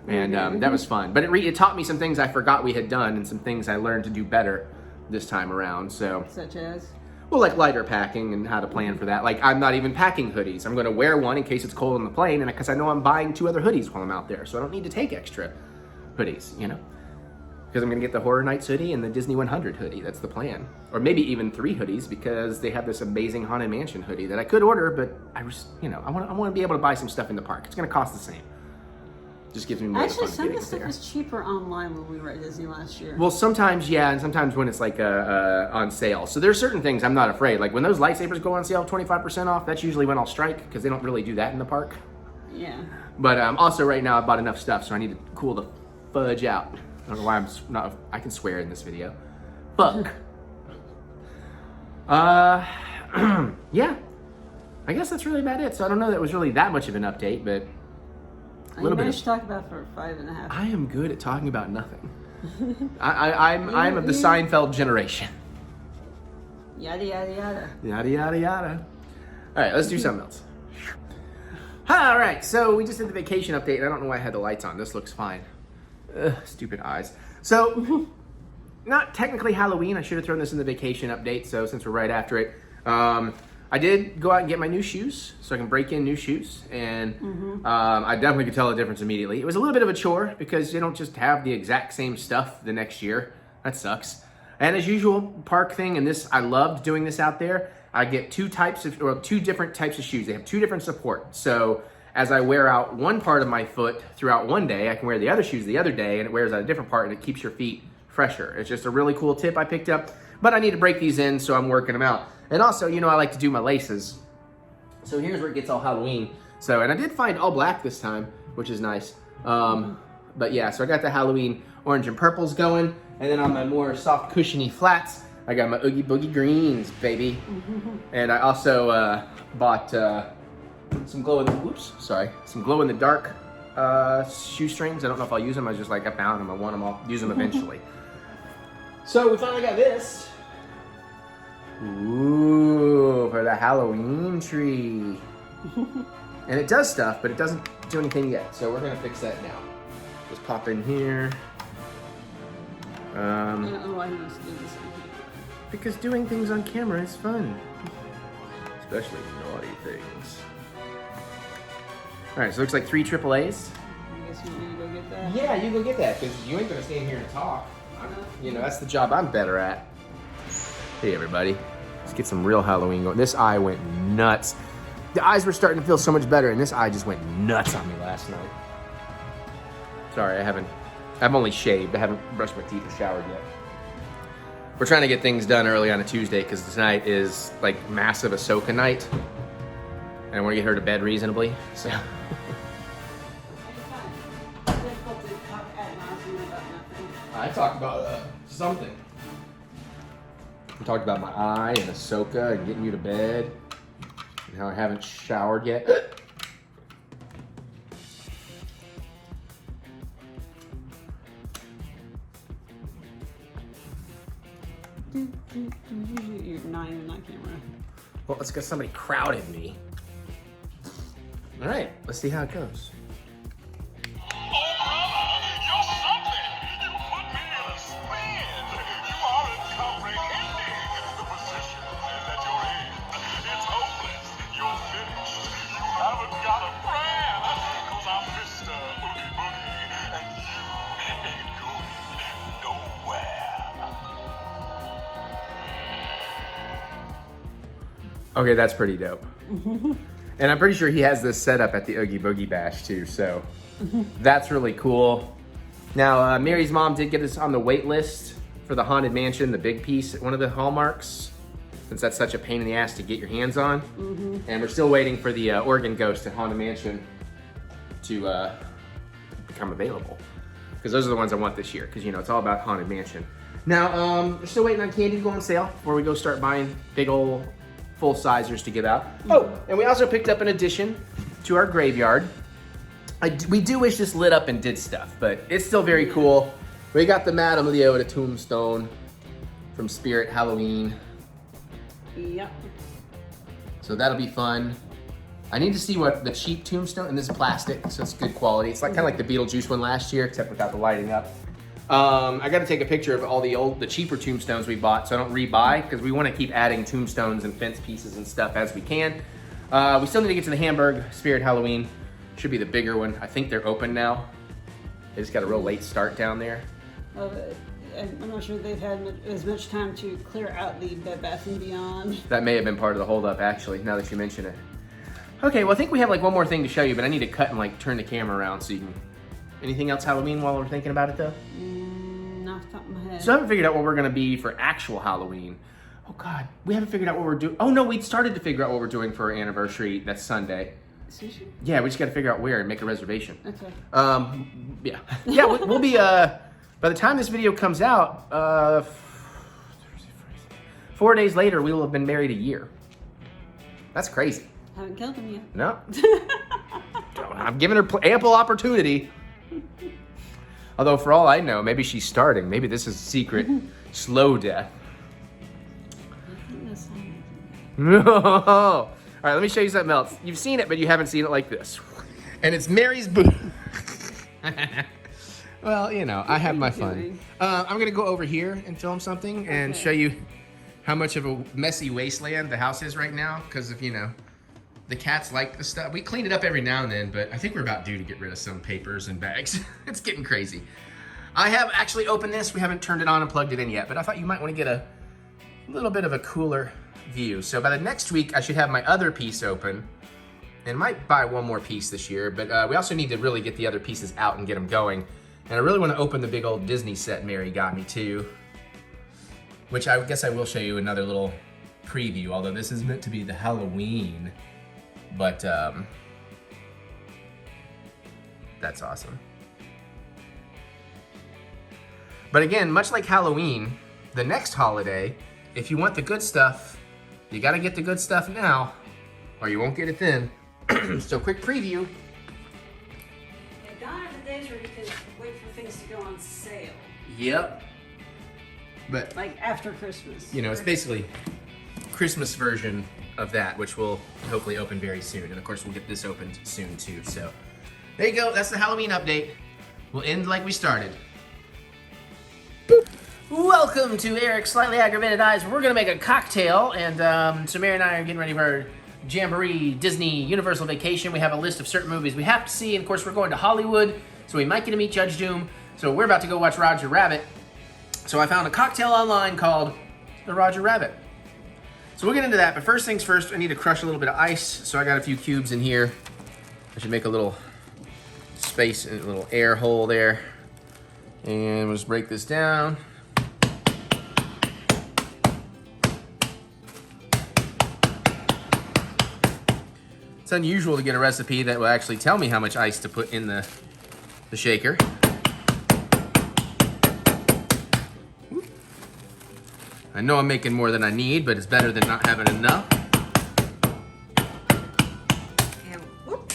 And that was fun. But it taught me some things I forgot we had done and some things I learned to do better this time around. So. Such as? Well, like lighter packing and how to plan for that. Like, I'm not even packing hoodies. I'm gonna wear one in case it's cold on the plane, and because I know I'm buying 2 other hoodies while I'm out there, so I don't need to take extra hoodies, you know? Because I'm gonna get the Horror Nights hoodie and the Disney 100 hoodie. That's the plan. Or maybe even 3 hoodies, because they have this amazing Haunted Mansion hoodie that I could order, but I just, you know, I want to be able to buy some stuff in the park. It's gonna cost the same. Just gives me more Actually, fun some of getting the stuff there. was cheaper online when we were at Disney last year. Well, sometimes, yeah, and sometimes when it's like on sale. So there's certain things I'm not afraid. Like when those lightsabers go on sale 25% off, that's usually when I'll strike, because they don't really do that in the park. Yeah. But also right now I bought enough stuff, so I need to cool the fudge out. I don't know why I'm not, I can swear in this video. Fuck. Yeah. I guess that's really about it. So I don't know that it was really that much of an update, but a little bit. managed to talk about for 5.5. I am good at talking about nothing. I'm of the Seinfeld generation. Yada yada yada. Yada yada yada. All right, let's do something else. All right, so we just did the vacation update, and I don't know why I had the lights on. This looks fine. Ugh, stupid eyes. So, not technically Halloween. I should have thrown this in the vacation update. So since we're right after it, I did go out and get my new shoes, so I can break in new shoes, and I definitely could tell the difference immediately. It was a little bit of a chore because you don't just have the exact same stuff the next year. That sucks. And as usual, park thing, and this, I loved doing this out there. I get 2 different types of shoes. They have 2 different support. So as I wear out one part of my foot throughout one day, I can wear the other shoes the other day, and it wears out a different part, and it keeps your feet fresher. It's just a really cool tip I picked up, but I need to break these in, so I'm working them out. And also, you know, I like to do my laces. So here's where it gets all Halloween. So, and I did find all black this time, which is nice. But yeah, so I got the Halloween orange and purples going. And then on my more soft, cushiony flats, I got my Oogie Boogie greens, baby. And I also bought some glow in the dark shoestrings. I don't know if I'll use them. I was just like, I found them. I want them. I'll use them eventually. So we finally got this. Ooh, for the Halloween tree. And it does stuff, but it doesn't do anything yet. So we're gonna fix that now. Just pop in here. I don't know why he wants to do this. Because doing things on camera is fun. Especially naughty things. All right, so it looks like 3 AAAs. I guess you want me to go get that? Yeah, you go get that, because you ain't gonna stand here and talk. You know, that's the job I'm better at. Hey everybody, let's get some real Halloween going. This eye went nuts. The eyes were starting to feel so much better, and this eye just went nuts on me last night. Sorry, I've only shaved. I haven't brushed my teeth or showered yet. We're trying to get things done early on a Tuesday, because tonight is like massive Ahsoka night. And I want to get her to bed reasonably, so. I talked about something. I talked about my eye and Ahsoka and getting you to bed and how I haven't showered yet. You're not even on camera. Well, it's because somebody crowded me. All right, let's see how it goes. Okay, that's pretty dope. And I'm pretty sure he has this set up at the Oogie Boogie Bash too, so that's really cool. Now, Mary's mom did get us on the wait list for the Haunted Mansion, the big piece, one of the hallmarks, since that's such a pain in the ass to get your hands on. And we're still waiting for the Oregon Ghost at Haunted Mansion to become available. Because those are the ones I want this year, because you know, it's all about Haunted Mansion. Now, we're still waiting on candy to go on sale before we go start buying big old full-sizers to give out. Oh, and we also picked up an addition to our graveyard. We do wish this lit up and did stuff, but it's still very cool. We got the Madame Leota tombstone from Spirit Halloween. Yep. So that'll be fun. I need to see what the cheap tombstone, and this is plastic, so it's good quality. It's like kind of like the Beetlejuice one last year, except without the lighting up. I got to take a picture of all the cheaper tombstones we bought, so I don't rebuy, because we want to keep adding tombstones and fence pieces and stuff as we can. We still need to get to the Hamburg Spirit Halloween. Should be the bigger one. I think they're open now. They just got a real late start down there. I'm not sure they've had as much time to clear out the Bed Bath & Beyond. That may have been part of the holdup, actually, now that you mention it. Okay, well, I think we have like one more thing to show you, but I need to cut and like turn the camera around so you can... Anything else Halloween while we're thinking about it, though? Not off the top of my head. So I haven't figured out what we're going to be for actual Halloween. Oh, God. We haven't figured out what we're doing. Oh, no, we started to figure out what we're doing for our anniversary. That's Sunday. Sushi? Yeah, we just got to figure out where and make a reservation. Okay. Yeah. Yeah, we'll be, by the time this video comes out, 4 days later, we will have been married a year. That's crazy. Haven't killed him yet. No. I'm giving her ample opportunity. Although, for all I know, maybe she's starting. Maybe this is a secret slow death. No. All right, let me show you something else. You've seen it, but you haven't seen it like this. And it's Mary's booth. Well, you know, I have my fun. I'm going to go over here and film something and show you how much of a messy wasteland the house is right now. Because if, you know, the cats like the stuff. We clean it up every now and then, but I think we're about due to get rid of some papers and bags. It's getting crazy. I have actually opened this. We haven't turned it on and plugged it in yet, but I thought you might want to get a little bit of a cooler view. So by the next week, I should have my other piece open, and might buy one more piece this year, but we also need to really get the other pieces out and get them going. And I really want to open the big old Disney set Mary got me too, which I guess I will show you another little preview, although this is meant to be the Halloween. But that's awesome. But again, much like Halloween, the next holiday, if you want the good stuff, you gotta get the good stuff now, or you won't get it then. So quick preview. Yeah, gone are the days where you can wait for things to go on sale. Yep. But like after Christmas. You know, it's basically Christmas version of that, which will hopefully open very soon. And of course, we'll get this opened soon too. So there you go. That's the Halloween update. We'll end like we started. Boop. Welcome to Eric's Slightly Aggravated Eyes. We're gonna make a cocktail, and so Mary and I are getting ready for our Jamboree Disney Universal Vacation. We have a list of certain movies we have to see, and of course, we're going to Hollywood, so we might get to meet Judge Doom. So we're about to go watch Roger Rabbit. So I found a cocktail online called the Roger Rabbit. So we'll get into that, but first things first, I need to crush a little bit of ice. So I got a few cubes in here. I should make a little space, a little air hole there. And we'll just break this down. It's unusual to get a recipe that will actually tell me how much ice to put in the shaker. I know I'm making more than I need, but it's better than not having enough. And whoop.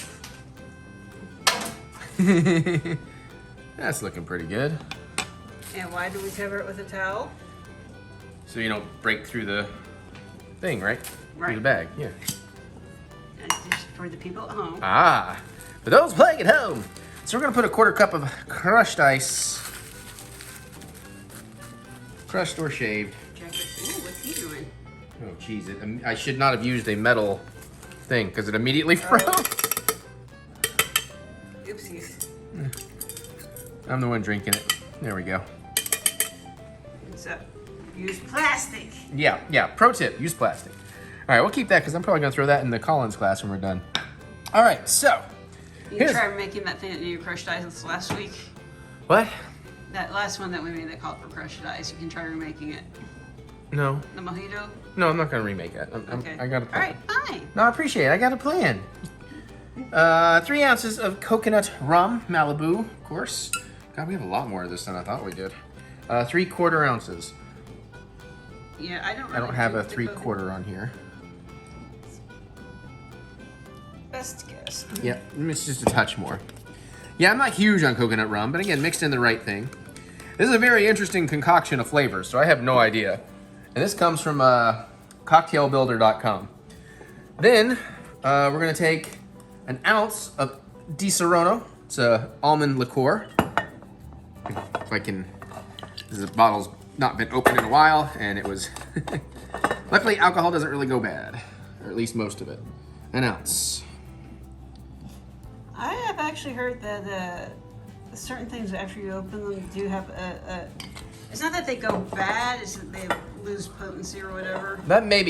That's looking pretty good. And why do we cover it with a towel? So you don't break through the thing, right? Right. Through the bag, yeah. That's just for the people at home. Ah, for those playing at home. So we're gonna put a 1/4 cup of crushed ice. Crushed or shaved. Ooh, what's he doing? Oh, geez, I should not have used a metal thing because it immediately froze. Oopsies. I'm the one drinking it. There we go. So, use plastic. Yeah. Pro tip, use plastic. All right, we'll keep that because I'm probably gonna throw that in the Collins class when we're done. All right, so. You can try making that thing that you crushed ice last week. What? That last one that we made that called for crushed ice. You can try remaking it. No. The mojito? No, I'm not gonna remake that. Okay. I got a plan. All right, fine. No, I appreciate it. I got a plan. 3 ounces of coconut rum, Malibu, of course. God, we have a lot more of this than I thought we did. 3/4 ounces. Yeah, I I don't have a 3/4 on here. Best guess. Yeah, it's just a touch more. Yeah, I'm not huge on coconut rum, but again, mixed in the right thing. This is a very interesting concoction of flavors, so I have no idea. And this comes from cocktailbuilder.com. Then we're gonna take 1 ounce of Di Serono. It's a almond liqueur. If I can because the bottle's not been open in a while, and it was... Luckily, alcohol doesn't really go bad, or at least most of it. An ounce. I have actually heard that certain things after you open them do have a it's not that they go bad, it's that they lose potency or whatever. There may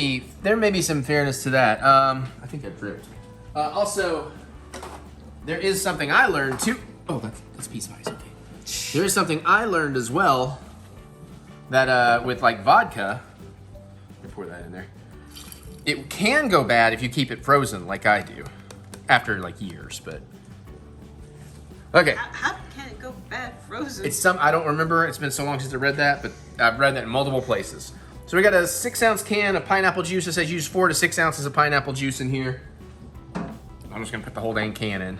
be some fairness to that. I think I dripped. Also, there is something I learned too. Oh, that's pea spice. Okay. There is something I learned as well that with like vodka. Let me pour that in there. It can go bad if you keep it frozen, like I do, after like years. But okay. How can it go bad frozen? It's I don't remember. It's been so long since I read that, but I've read that in multiple places. So we got a 6-ounce can of pineapple juice. It says use 4 to 6 ounces of pineapple juice in here. I'm just gonna put the whole dang can in.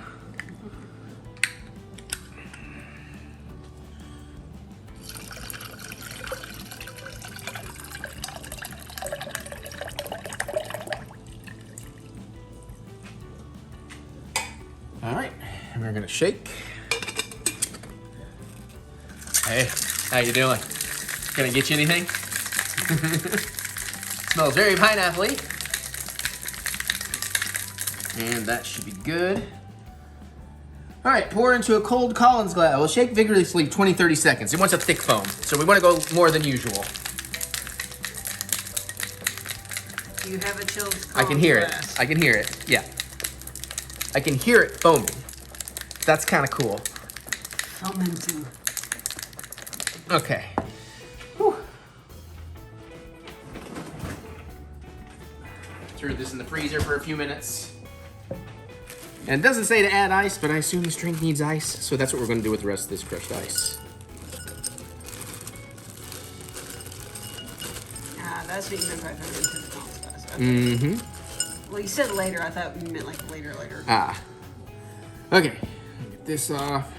All right, and we're gonna shake. Hey, how you doing? Gonna get you anything? Smells very pineapple-y. And that should be good. All right, pour into a cold Collins glass. We'll shake vigorously 20-30 seconds. It wants a thick foam, so we want to go more than usual. You have a chilled Collins I can hear glass. it. I can hear it. Yeah. I can hear it foaming. That's kind of cool. Fomenting. Okay. Whew. Threw this in the freezer for a few minutes. And it doesn't say to add ice, but I assume this drink needs ice, so that's what we're going to do with the rest of this crushed ice. That's what you meant by throwing into the Collins glass. Okay. Mm-hmm. Well, you said later. I thought you meant like later. Ah. Okay. Get this off.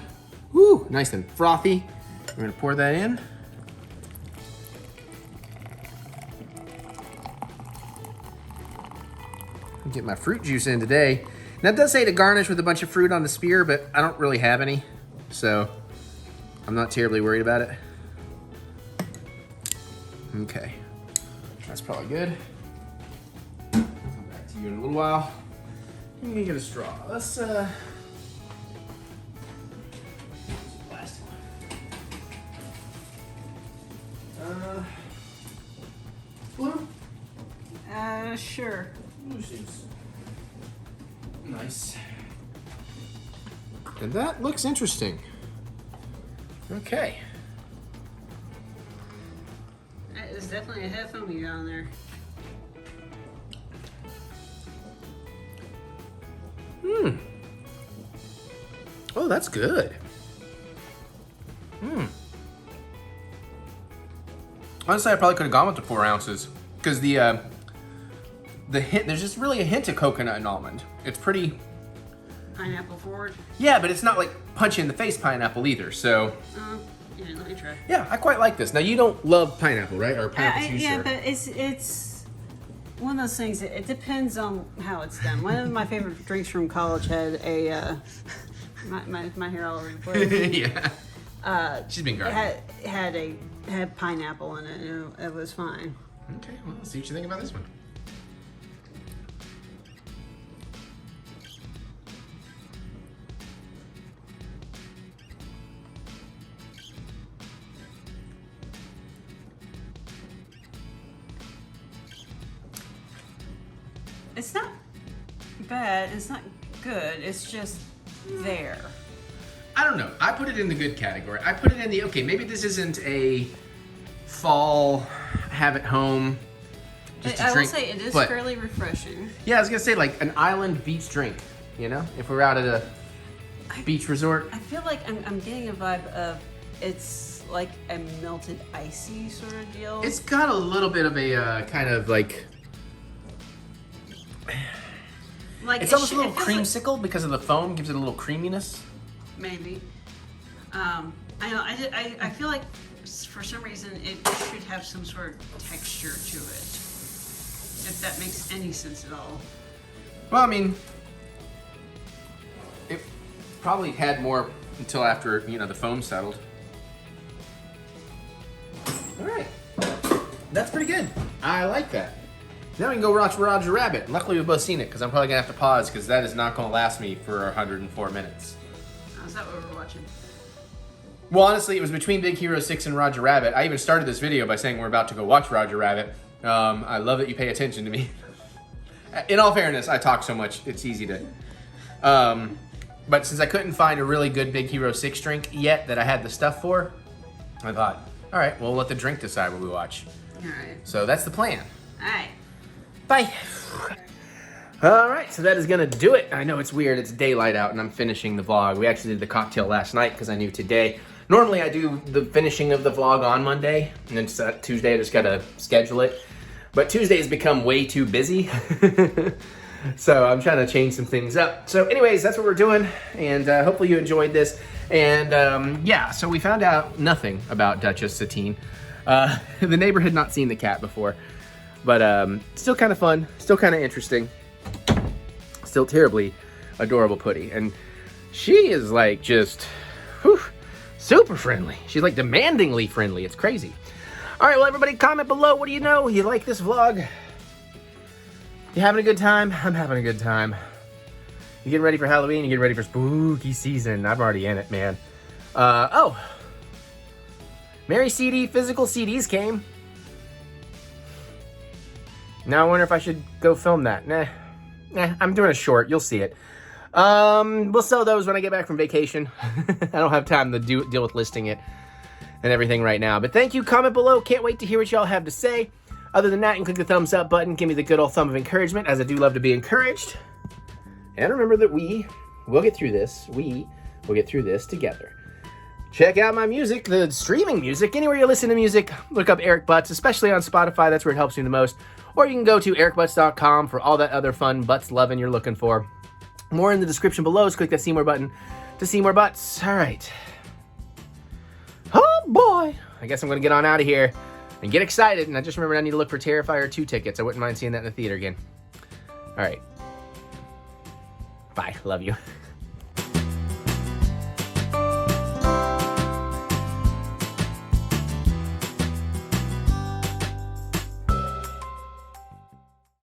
Woo! Nice and frothy. We're going to pour that in. Get my fruit juice in today. Now it does say to garnish with a bunch of fruit on the spear, but I don't really have any, so I'm not terribly worried about it. Okay, that's probably good. I'll come back to you in a little while. I'm gonna get a straw. Let's last one. Blue? Sure. Blue seems nice. And that looks interesting. Okay. There's definitely a head foamy down there. Oh, that's good. Honestly, I probably could have gone with the 4 ounces because the hint, there's just really a hint of coconut and almond. It's pretty Pineapple forward. Yeah, but it's not like punch in the face pineapple either. So Yeah, let me try. yeah, I quite like this. Now you don't love pineapple, right? Or pineapple juice? Yeah, or... but it's one of those things. It depends on how it's done. One of my favorite drinks from college had a my hair all over the place. Yeah. She's been great. Had pineapple in it. And it was fine. Okay, well, let's see what you think about this one. It's not bad. It's not good. It's just there. I don't know. I put it in the good category. I put it in the, okay, maybe this isn't a fall, have at home, just I to drink. will say it is but, fairly refreshing. yeah, I was going to say like an island beach drink, you know? If we're out at a beach resort. I feel like I'm getting a vibe of it's like a melted icy sort of deal. It's got a little bit of a kind of like it's almost a little creamsicle because of the foam, gives it a little creaminess. Maybe. I know. I feel like for some reason it should have some sort of texture to it. If that makes any sense at all. Well, I mean, it probably had more until after, you know, the foam settled. All right. That's pretty good. I like that. Now we can go watch Roger Rabbit. Luckily, we've both seen it because I'm probably going to have to pause because that is not going to last me for 104 minutes. Is that what we're watching? Well, honestly, it was between Big Hero 6 and Roger Rabbit. I even started this video by saying we're about to go watch Roger Rabbit. I love that you pay attention to me. In all fairness, I talk so much, it's easy to... but since I couldn't find a really good Big Hero 6 drink yet that I had the stuff for, I thought, all right, well, we'll let the drink decide what we watch. All right. So that's the plan. All right. Bye. All right, so that is going to do it. I know it's weird. It's daylight out, and I'm finishing the vlog. We actually did the cocktail last night because I knew today. Normally, I do the finishing of the vlog on Monday, and then Tuesday, I just got to schedule it. But Tuesday has become way too busy, so I'm trying to change some things up. So anyways, that's what we're doing, and hopefully you enjoyed this. And yeah, so we found out nothing about Duchess Satine. The neighbor had not seen the cat before, but still kind of fun, still kind of interesting, still terribly adorable putty. And she is like just whew, super friendly. She's like demandingly friendly. It's crazy. All right, well, everybody comment below. What do you know? You like this vlog? You having a good time? I'm having a good time. You getting ready for Halloween? You getting ready for spooky season? I'm already in it, man. Oh. Mary CD physical CDs came. Now I wonder if I should go film that. Nah, I'm doing a short. You'll see it. We'll sell those when I get back from vacation. I don't have time to deal with listing it and everything right now. But thank you. Comment below. Can't wait to hear what y'all have to say. Other than that, you can click the thumbs up button. Give me the good old thumb of encouragement, as I do love to be encouraged. And remember that we will get through this. We will get through this together. Check out my music, the streaming music. Anywhere you listen to music, look up Eric Butts, especially on Spotify. That's where it helps me the most. Or you can go to ericbutts.com for all that other fun butts loving you're looking for. More in the description below, so click that see more button to see more butts. All right. Oh boy. I guess I'm going to get on out of here and get excited. And I just remembered I need to look for Terrifier 2 tickets. I wouldn't mind seeing that in the theater again. All right. Bye. Love you.